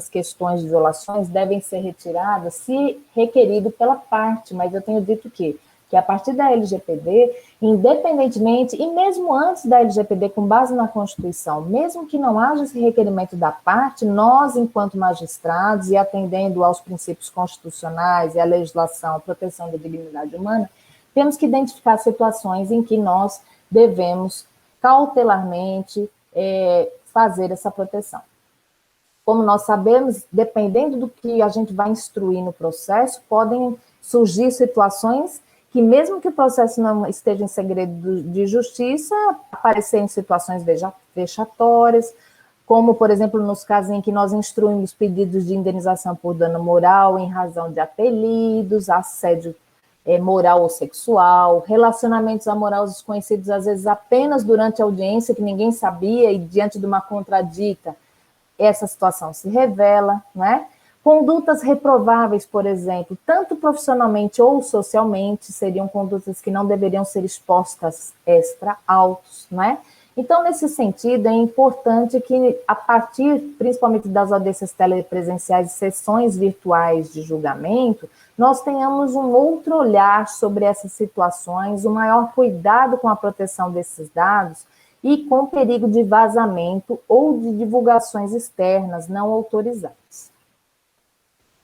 questões de violações devem ser retiradas se requerido pela parte, mas eu tenho dito que a partir da LGPD, independentemente, e mesmo antes da LGPD, com base na Constituição, mesmo que não haja esse requerimento da parte, nós, enquanto magistrados, e atendendo aos princípios constitucionais e à legislação, a proteção da dignidade humana, temos que identificar situações em que nós devemos cautelarmente fazer essa proteção. Como nós sabemos, dependendo do que a gente vai instruir no processo, podem surgir situações que mesmo que o processo não esteja em segredo de justiça, aparecer em situações vexatórias, como, por exemplo, nos casos em que nós instruímos pedidos de indenização por dano moral em razão de apelidos, assédio moral ou sexual, relacionamentos amorosos conhecidos às vezes apenas durante a audiência, que ninguém sabia, e diante de uma contradita, essa situação se revela, né? Condutas reprováveis, por exemplo, tanto profissionalmente ou socialmente, seriam condutas que não deveriam ser expostas extra autos, né? Então, nesse sentido, é importante que, a partir, principalmente das audiências telepresenciais e sessões virtuais de julgamento, nós tenhamos um outro olhar sobre essas situações, um maior cuidado com a proteção desses dados e com perigo de vazamento ou de divulgações externas não autorizadas.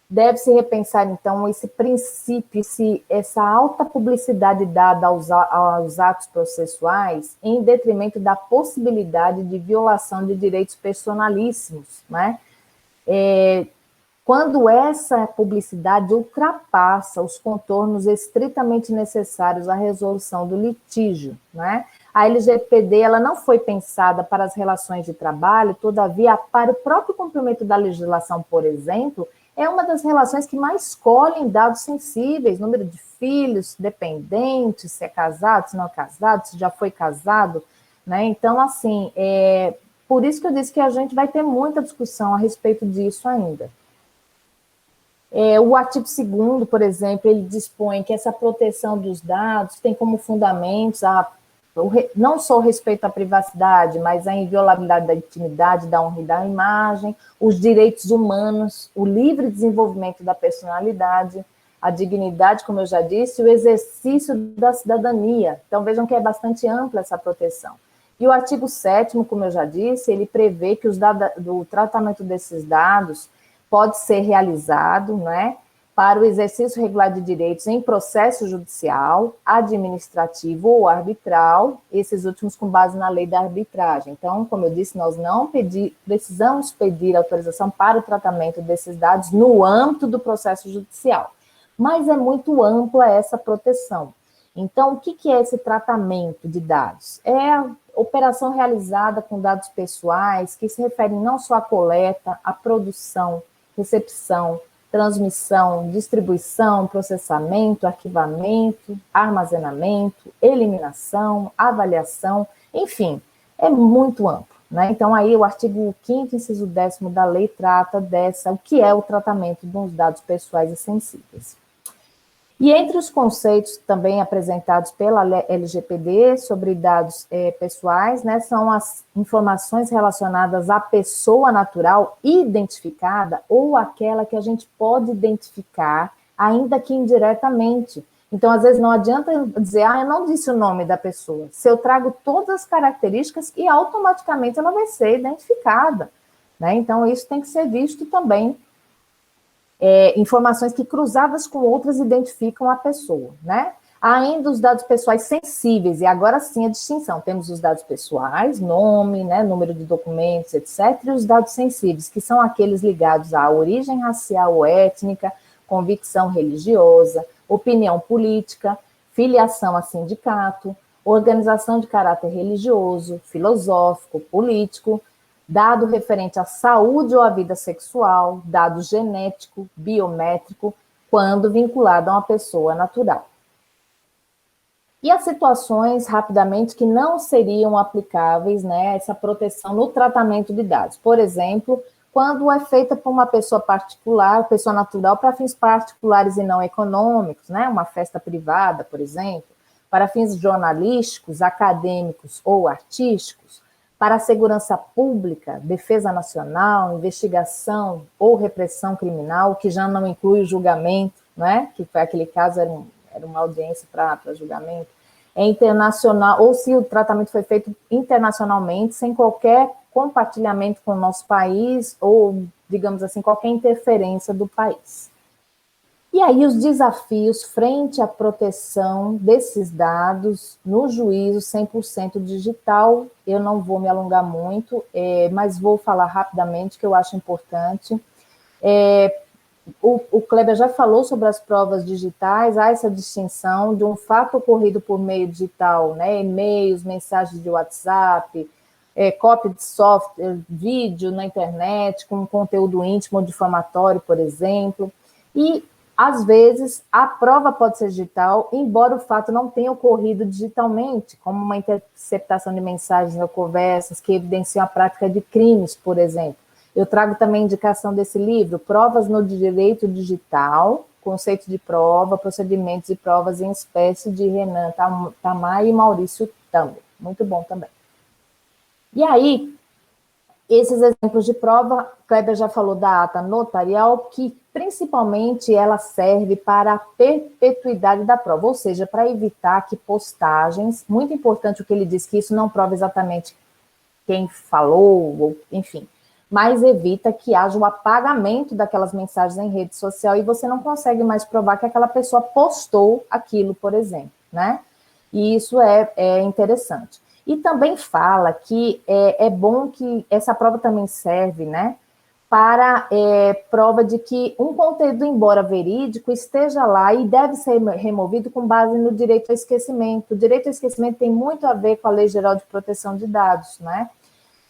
Deve-se repensar, então, esse princípio, essa alta publicidade dada aos atos processuais em detrimento da possibilidade de violação de direitos personalíssimos, né? Quando essa publicidade ultrapassa os contornos estritamente necessários à resolução do litígio, né? A LGPD ela não foi pensada para as relações de trabalho, todavia, para o próprio cumprimento da legislação, por exemplo, é uma das relações que mais colhem dados sensíveis, número de filhos, dependentes, se é casado, se não é casado, se já foi casado, né? Então, assim, por isso que eu disse que a gente vai ter muita discussão a respeito disso ainda. O artigo 2º, por exemplo, ele dispõe que essa proteção dos dados tem como fundamentos não só o respeito à privacidade, mas a inviolabilidade da intimidade, da honra e da imagem, os direitos humanos, o livre desenvolvimento da personalidade, a dignidade, como eu já disse, o exercício da cidadania. Então, vejam que é bastante ampla essa proteção. E o artigo 7º, como eu já disse, ele prevê que o tratamento desses dados pode ser realizado, né, para o exercício regular de direitos em processo judicial, administrativo ou arbitral, esses últimos com base na lei da arbitragem. Então, como eu disse, nós não precisamos pedir autorização para o tratamento desses dados no âmbito do processo judicial, mas é muito ampla essa proteção. Então, o que é esse tratamento de dados? É a operação realizada com dados pessoais que se referem não só à coleta, à produção, recepção, transmissão, distribuição, processamento, arquivamento, armazenamento, eliminação, avaliação, enfim, é muito amplo, né? Então, aí o artigo 5º, inciso 10º da lei trata o que é o tratamento dos dados pessoais e sensíveis. E entre os conceitos também apresentados pela LGPD sobre dados pessoais, né, são as informações relacionadas à pessoa natural identificada ou aquela que a gente pode identificar, ainda que indiretamente. Então, às vezes, não adianta dizer, eu não disse o nome da pessoa. Se eu trago todas as características e automaticamente ela vai ser identificada, né? Então, isso tem que ser visto também. Informações que cruzadas com outras identificam a pessoa, né? Há ainda os dados pessoais sensíveis, e agora sim a distinção. Temos os dados pessoais, nome, né, número de documentos, etc., e os dados sensíveis, que são aqueles ligados à origem racial ou étnica, convicção religiosa, opinião política, filiação a sindicato, organização de caráter religioso, filosófico, político, dado referente à saúde ou à vida sexual, dado genético, biométrico, quando vinculado a uma pessoa natural. E as situações, rapidamente, que não seriam aplicáveis, né, essa proteção no tratamento de dados. Por exemplo, quando é feita por uma pessoa particular, pessoa natural, para fins particulares e não econômicos, né, uma festa privada, por exemplo, para fins jornalísticos, acadêmicos ou artísticos, para a segurança pública, defesa nacional, investigação ou repressão criminal, que já não inclui o julgamento, né? Que foi aquele caso, era uma audiência para julgamento, é internacional, ou se o tratamento foi feito internacionalmente, sem qualquer compartilhamento com o nosso país, ou, digamos assim, qualquer interferência do país. E aí os desafios frente à proteção desses dados no juízo 100% digital, eu não vou me alongar muito, mas vou falar rapidamente, que eu acho importante. o Kleber já falou sobre as provas digitais, há essa distinção de um fato ocorrido por meio digital, né? E-mails, mensagens de WhatsApp, cópia de software, vídeo na internet, com conteúdo íntimo ou difamatório, por exemplo. E, às vezes, a prova pode ser digital, embora o fato não tenha ocorrido digitalmente, como uma interceptação de mensagens ou conversas que evidenciam a prática de crimes, por exemplo. Eu trago também a indicação desse livro, Provas no Direito Digital, Conceito de Prova, Procedimentos e Provas em Espécie, de Renan Tamay e Maurício Tamber. Muito bom também. E aí, esses exemplos de prova, Kleber já falou da ata notarial, que principalmente ela serve para a perpetuidade da prova, ou seja, para evitar que postagens, muito importante o que ele diz, que isso não prova exatamente quem falou, ou, enfim, mas evita que haja o apagamento daquelas mensagens em rede social e você não consegue mais provar que aquela pessoa postou aquilo, por exemplo, né? E isso é interessante. E também fala que é bom que essa prova também serve, né, para prova de que um conteúdo, embora verídico, esteja lá e deve ser removido com base no direito ao esquecimento. O direito ao esquecimento tem muito a ver com a Lei Geral de Proteção de Dados, né?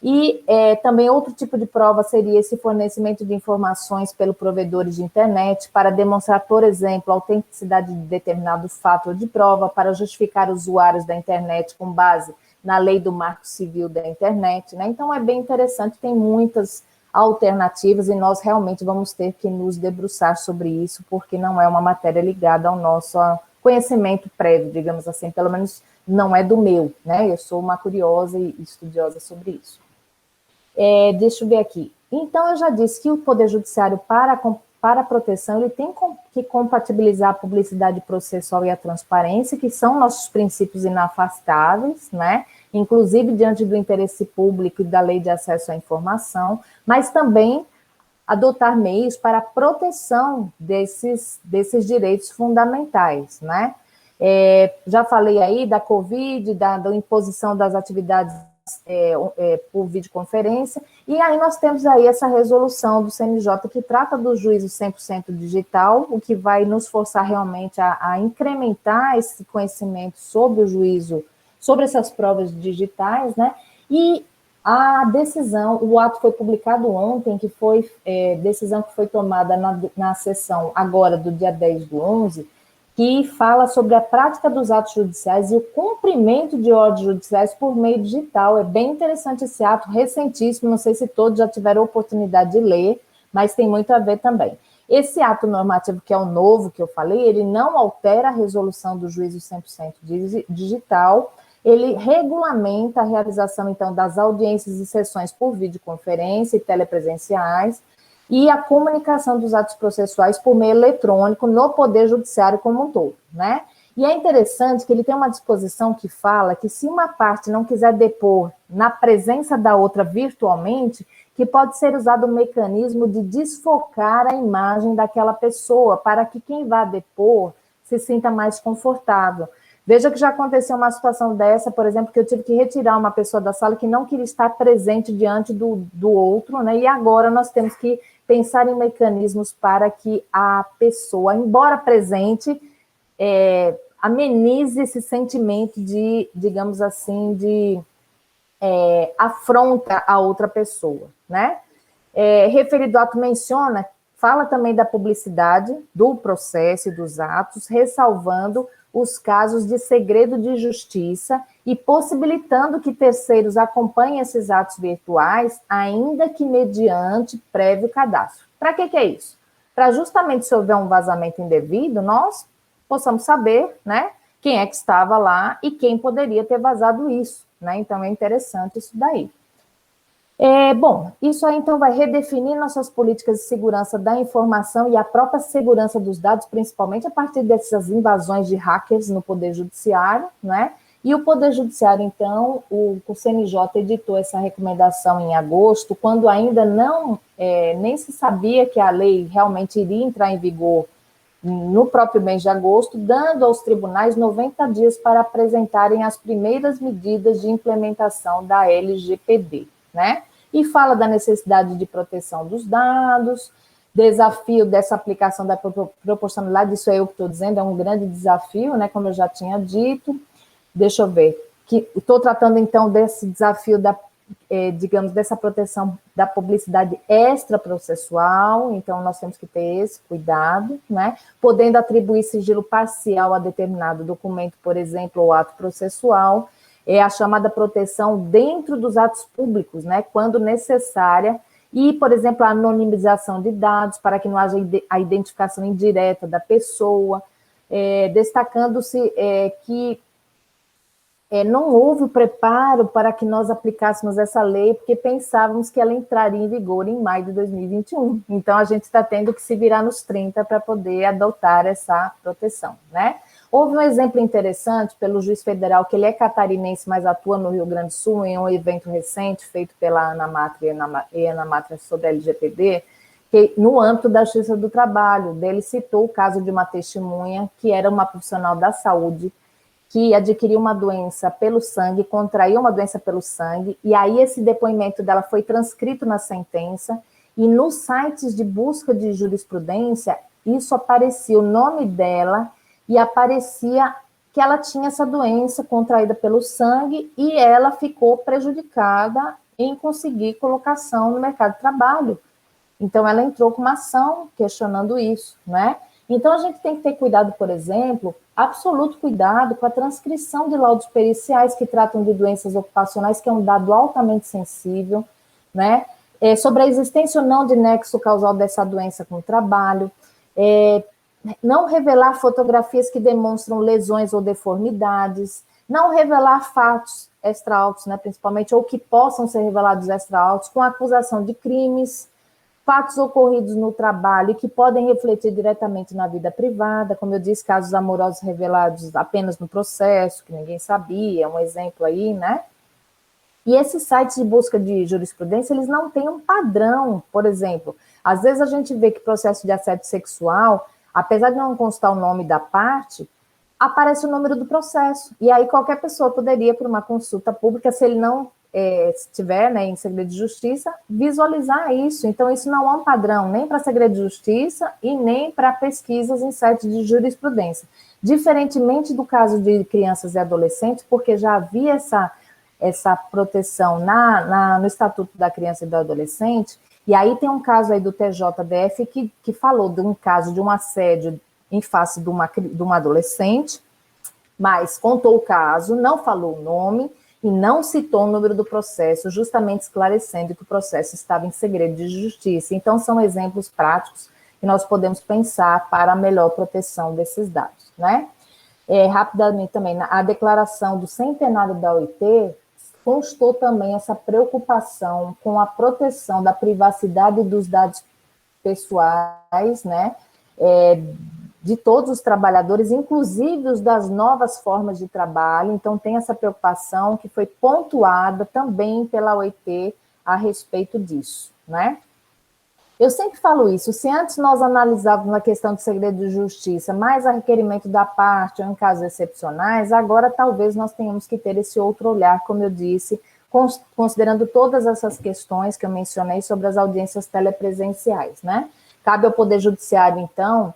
E também outro tipo de prova seria esse fornecimento de informações pelo provedor de internet para demonstrar, por exemplo, a autenticidade de determinado fato ou de prova, para justificar usuários da internet com base na lei do Marco Civil da internet, né? Então é bem interessante, tem muitas alternativas e nós realmente vamos ter que nos debruçar sobre isso, porque não é uma matéria ligada ao nosso conhecimento prévio, digamos assim, pelo menos não é do meu, né? Eu sou uma curiosa e estudiosa sobre isso. Deixa eu ver aqui. Então, eu já disse que o Poder Judiciário, para a proteção, ele tem que compatibilizar a publicidade processual e a transparência, que são nossos princípios inafastáveis, né? Inclusive diante do interesse público e da lei de acesso à informação, mas também adotar meios para a proteção desses direitos fundamentais, né? Já falei aí da Covid, da imposição das atividades por videoconferência, e aí nós temos aí essa resolução do CNJ que trata do juízo 100% digital, o que vai nos forçar realmente a incrementar esse conhecimento sobre o juízo, sobre essas provas digitais, né? E a decisão, o ato foi publicado ontem, que foi decisão que foi tomada na sessão agora do dia 10/11, que fala sobre a prática dos atos judiciais e o cumprimento de ordens judiciais por meio digital. É bem interessante esse ato, recentíssimo, não sei se todos já tiveram a oportunidade de ler, mas tem muito a ver também. Esse ato normativo, que é o novo que eu falei, ele não altera a resolução do juízo 100% digital, ele regulamenta a realização, então, das audiências e sessões por videoconferência e telepresenciais, e a comunicação dos atos processuais por meio eletrônico no Poder Judiciário como um todo, né? E é interessante que ele tem uma disposição que fala que se uma parte não quiser depor na presença da outra virtualmente, que pode ser usado um mecanismo de desfocar a imagem daquela pessoa para que quem vá depor se sinta mais confortável. Veja que já aconteceu uma situação dessa, por exemplo, que eu tive que retirar uma pessoa da sala que não queria estar presente diante do outro, né? E agora nós temos que pensar em mecanismos para que a pessoa, embora presente, amenize esse sentimento de, digamos assim, de afronta a outra pessoa, né? Referido ato fala também da publicidade do processo e dos atos, ressalvando os casos de segredo de justiça e possibilitando que terceiros acompanhem esses atos virtuais, ainda que mediante prévio cadastro. Para que é isso? Para justamente, se houver um vazamento indevido, nós possamos saber, né, quem é que estava lá e quem poderia ter vazado isso, né? Então, é interessante isso daí. Bom, isso aí, então, vai redefinir nossas políticas de segurança da informação e a própria segurança dos dados, principalmente a partir dessas invasões de hackers no Poder Judiciário, né? E o Poder Judiciário, então, o CNJ editou essa recomendação em agosto, quando ainda nem se sabia que a lei realmente iria entrar em vigor no próprio mês de agosto, dando aos tribunais 90 dias para apresentarem as primeiras medidas de implementação da LGPD, né? E fala da necessidade de proteção dos dados, desafio dessa aplicação da proporcionalidade, isso é eu que estou dizendo, é um grande desafio, né, como eu já tinha dito. Deixa eu ver, que estou tratando então desse desafio digamos, dessa proteção da publicidade extraprocessual, então nós temos que ter esse cuidado, né, podendo atribuir sigilo parcial a determinado documento, por exemplo, ou ato processual, é a chamada proteção dentro dos atos públicos, né, quando necessária, e, por exemplo, a anonimização de dados para que não haja a identificação indireta da pessoa, destacando-se que não houve o preparo para que nós aplicássemos essa lei, porque pensávamos que ela entraria em vigor em maio de 2021. Então, a gente está tendo que se virar nos 30 para poder adotar essa proteção, né? Houve um exemplo interessante pelo juiz federal, que ele é catarinense, mas atua no Rio Grande do Sul, em um evento recente feito pela Ana Mátria e Ana Mátria sobre a LGPD, que no âmbito da Justiça do Trabalho, dele citou o caso de uma testemunha que era uma profissional da saúde, que adquiriu uma doença pelo sangue, contraiu uma doença pelo sangue, e aí esse depoimento dela foi transcrito na sentença, e nos sites de busca de jurisprudência, isso aparecia o nome dela, e aparecia que ela tinha essa doença contraída pelo sangue, e ela ficou prejudicada em conseguir colocação no mercado de trabalho. Então, ela entrou com uma ação questionando isso, né? Então, a gente tem que ter cuidado, por exemplo, absoluto cuidado com a transcrição de laudos periciais que tratam de doenças ocupacionais, que é um dado altamente sensível, né? Sobre a existência ou não de nexo causal dessa doença com o trabalho, não revelar fotografias que demonstram lesões ou deformidades, não revelar fatos extra-autos, né, principalmente, ou que possam ser revelados extra-autos, com acusação de crimes, fatos ocorridos no trabalho e que podem refletir diretamente na vida privada, como eu disse, casos amorosos revelados apenas no processo, que ninguém sabia, um exemplo aí, né? E esses sites de busca de jurisprudência, eles não têm um padrão, por exemplo, às vezes a gente vê que processo de assédio sexual, apesar de não constar o nome da parte, aparece o número do processo, e aí qualquer pessoa poderia, por uma consulta pública, se ele não estiver, né, em segredo de justiça, visualizar isso. Então, isso não é um padrão nem para segredo de justiça e nem para pesquisas em sites de jurisprudência. Diferentemente do caso de crianças e adolescentes, porque já havia essa proteção no Estatuto da Criança e do Adolescente, e aí tem um caso aí do TJDF que falou de um caso de um assédio em face de uma adolescente, mas contou o caso, não falou o nome, e não citou o número do processo, justamente esclarecendo que o processo estava em segredo de justiça. Então, são exemplos práticos que nós podemos pensar para a melhor proteção desses dados, né? Rapidamente também, a declaração do centenário da OIT constou também essa preocupação com a proteção da privacidade dos dados pessoais, né? De todos os trabalhadores, inclusive os das novas formas de trabalho. Então, tem essa preocupação que foi pontuada também pela OIT a respeito disso, né? Eu sempre falo isso, se antes nós analisávamos a questão de segredo de justiça, mais a requerimento da parte ou em casos excepcionais, agora talvez nós tenhamos que ter esse outro olhar, como eu disse, considerando todas essas questões que eu mencionei sobre as audiências telepresenciais, né? Cabe ao Poder Judiciário, então,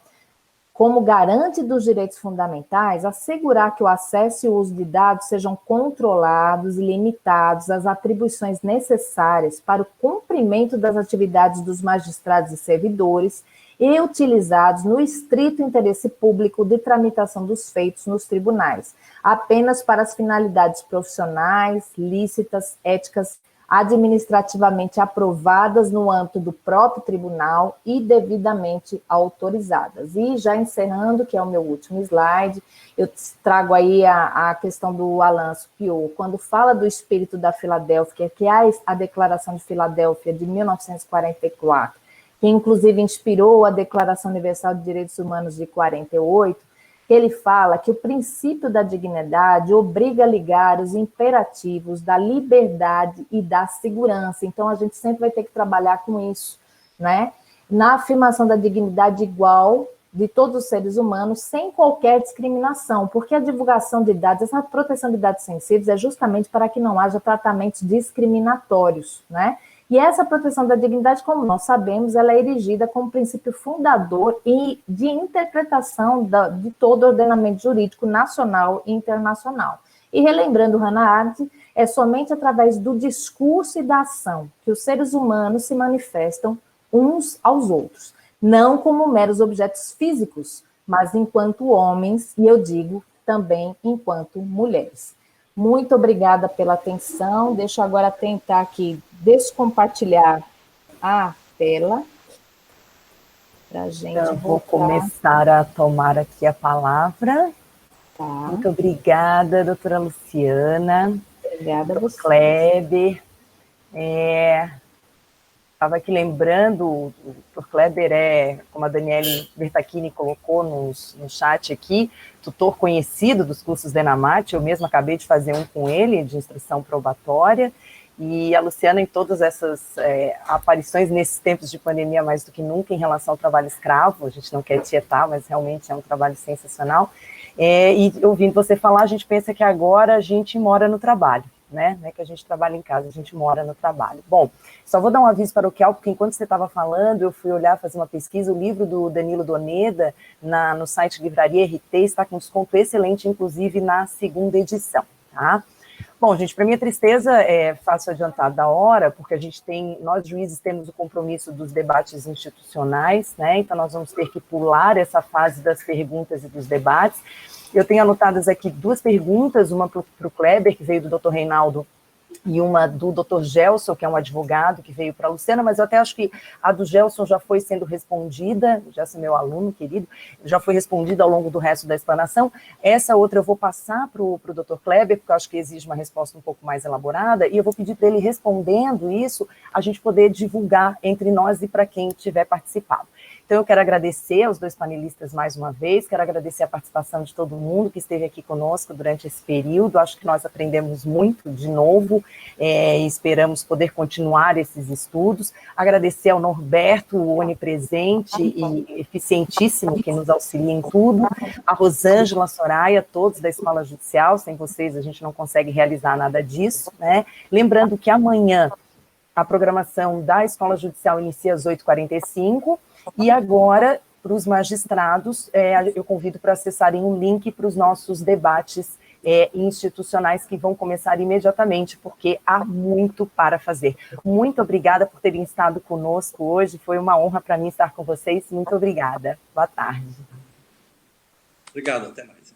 como garante dos direitos fundamentais, assegurar que o acesso e o uso de dados sejam controlados e limitados às atribuições necessárias para o cumprimento das atividades dos magistrados e servidores e utilizados no estrito interesse público de tramitação dos feitos nos tribunais, apenas para as finalidades profissionais, lícitas, éticas, administrativamente aprovadas no âmbito do próprio tribunal e devidamente autorizadas. E já encerrando, que é o meu último slide, eu trago aí a questão do Alonso Piot, quando fala do espírito da Filadélfia, que é a Declaração de Filadélfia de 1944, que inclusive inspirou a Declaração Universal de Direitos Humanos de 48, ele fala que o princípio da dignidade obriga a ligar os imperativos da liberdade e da segurança. Então, a gente sempre vai ter que trabalhar com isso, né? Na afirmação da dignidade igual de todos os seres humanos, sem qualquer discriminação, porque a divulgação de dados, essa proteção de dados sensíveis é justamente para que não haja tratamentos discriminatórios, né? E essa proteção da dignidade, como nós sabemos, ela é erigida como princípio fundador e de interpretação de todo o ordenamento jurídico nacional e internacional. E relembrando Hannah Arendt, é somente através do discurso e da ação que os seres humanos se manifestam uns aos outros, não como meros objetos físicos, mas enquanto homens, e eu digo também enquanto mulheres. Muito obrigada pela atenção. Deixa eu agora tentar aqui descompartilhar a tela para a gente Eu vou começar a tomar aqui a palavra. Tá. Muito obrigada, doutora Luciana. Obrigada a você. Kleber. Estava aqui lembrando, o Dr. Kleber como a Daniele Bertacchini colocou no chat aqui, tutor conhecido dos cursos da ENAMAT, eu mesma acabei de fazer um com ele, de instrução probatória, e a Luciana em todas essas aparições nesses tempos de pandemia mais do que nunca em relação ao trabalho escravo, a gente não quer tietar, mas realmente é um trabalho sensacional, e ouvindo você falar, a gente pensa que agora a gente mora no trabalho, né? Não é que a gente trabalha em casa, a gente mora no trabalho. Bom, só vou dar um aviso paroquial, porque enquanto você estava falando, eu fui olhar, fazer uma pesquisa, o livro do Danilo Doneda, no site Livraria RT, está com desconto excelente, inclusive na segunda edição, tá? Bom, gente, para minha tristeza, faço adiantado da hora, porque nós juízes temos o compromisso dos debates institucionais, né? Então nós vamos ter que pular essa fase das perguntas e dos debates. Eu tenho anotadas aqui 2 perguntas, uma para o Kleber, que veio do Dr. Reinaldo, e uma do Dr. Gelson, que é um advogado, que veio para a Luciana, mas eu até acho que a do Gelson já foi sendo respondida, já é meu aluno querido, já foi respondida ao longo do resto da explanação. Essa outra eu vou passar para o Dr. Kleber, porque eu acho que exige uma resposta um pouco mais elaborada, e eu vou pedir para ele, respondendo isso, a gente poder divulgar entre nós e para quem tiver participado. Então, eu quero agradecer aos 2 panelistas mais uma vez, quero agradecer a participação de todo mundo que esteve aqui conosco durante esse período, acho que nós aprendemos muito de novo, e esperamos poder continuar esses estudos, agradecer ao Norberto, o onipresente e eficientíssimo, que nos auxilia em tudo, a Rosângela, a Soraya, todos da Escola Judicial, sem vocês a gente não consegue realizar nada disso, né? Lembrando que amanhã a programação da Escola Judicial inicia às 8h45, e agora, para os magistrados, eu convido para acessarem um link para os nossos debates institucionais que vão começar imediatamente, porque há muito para fazer. Muito obrigada por terem estado conosco hoje, foi uma honra para mim estar com vocês, muito obrigada. Boa tarde. Obrigado, até mais.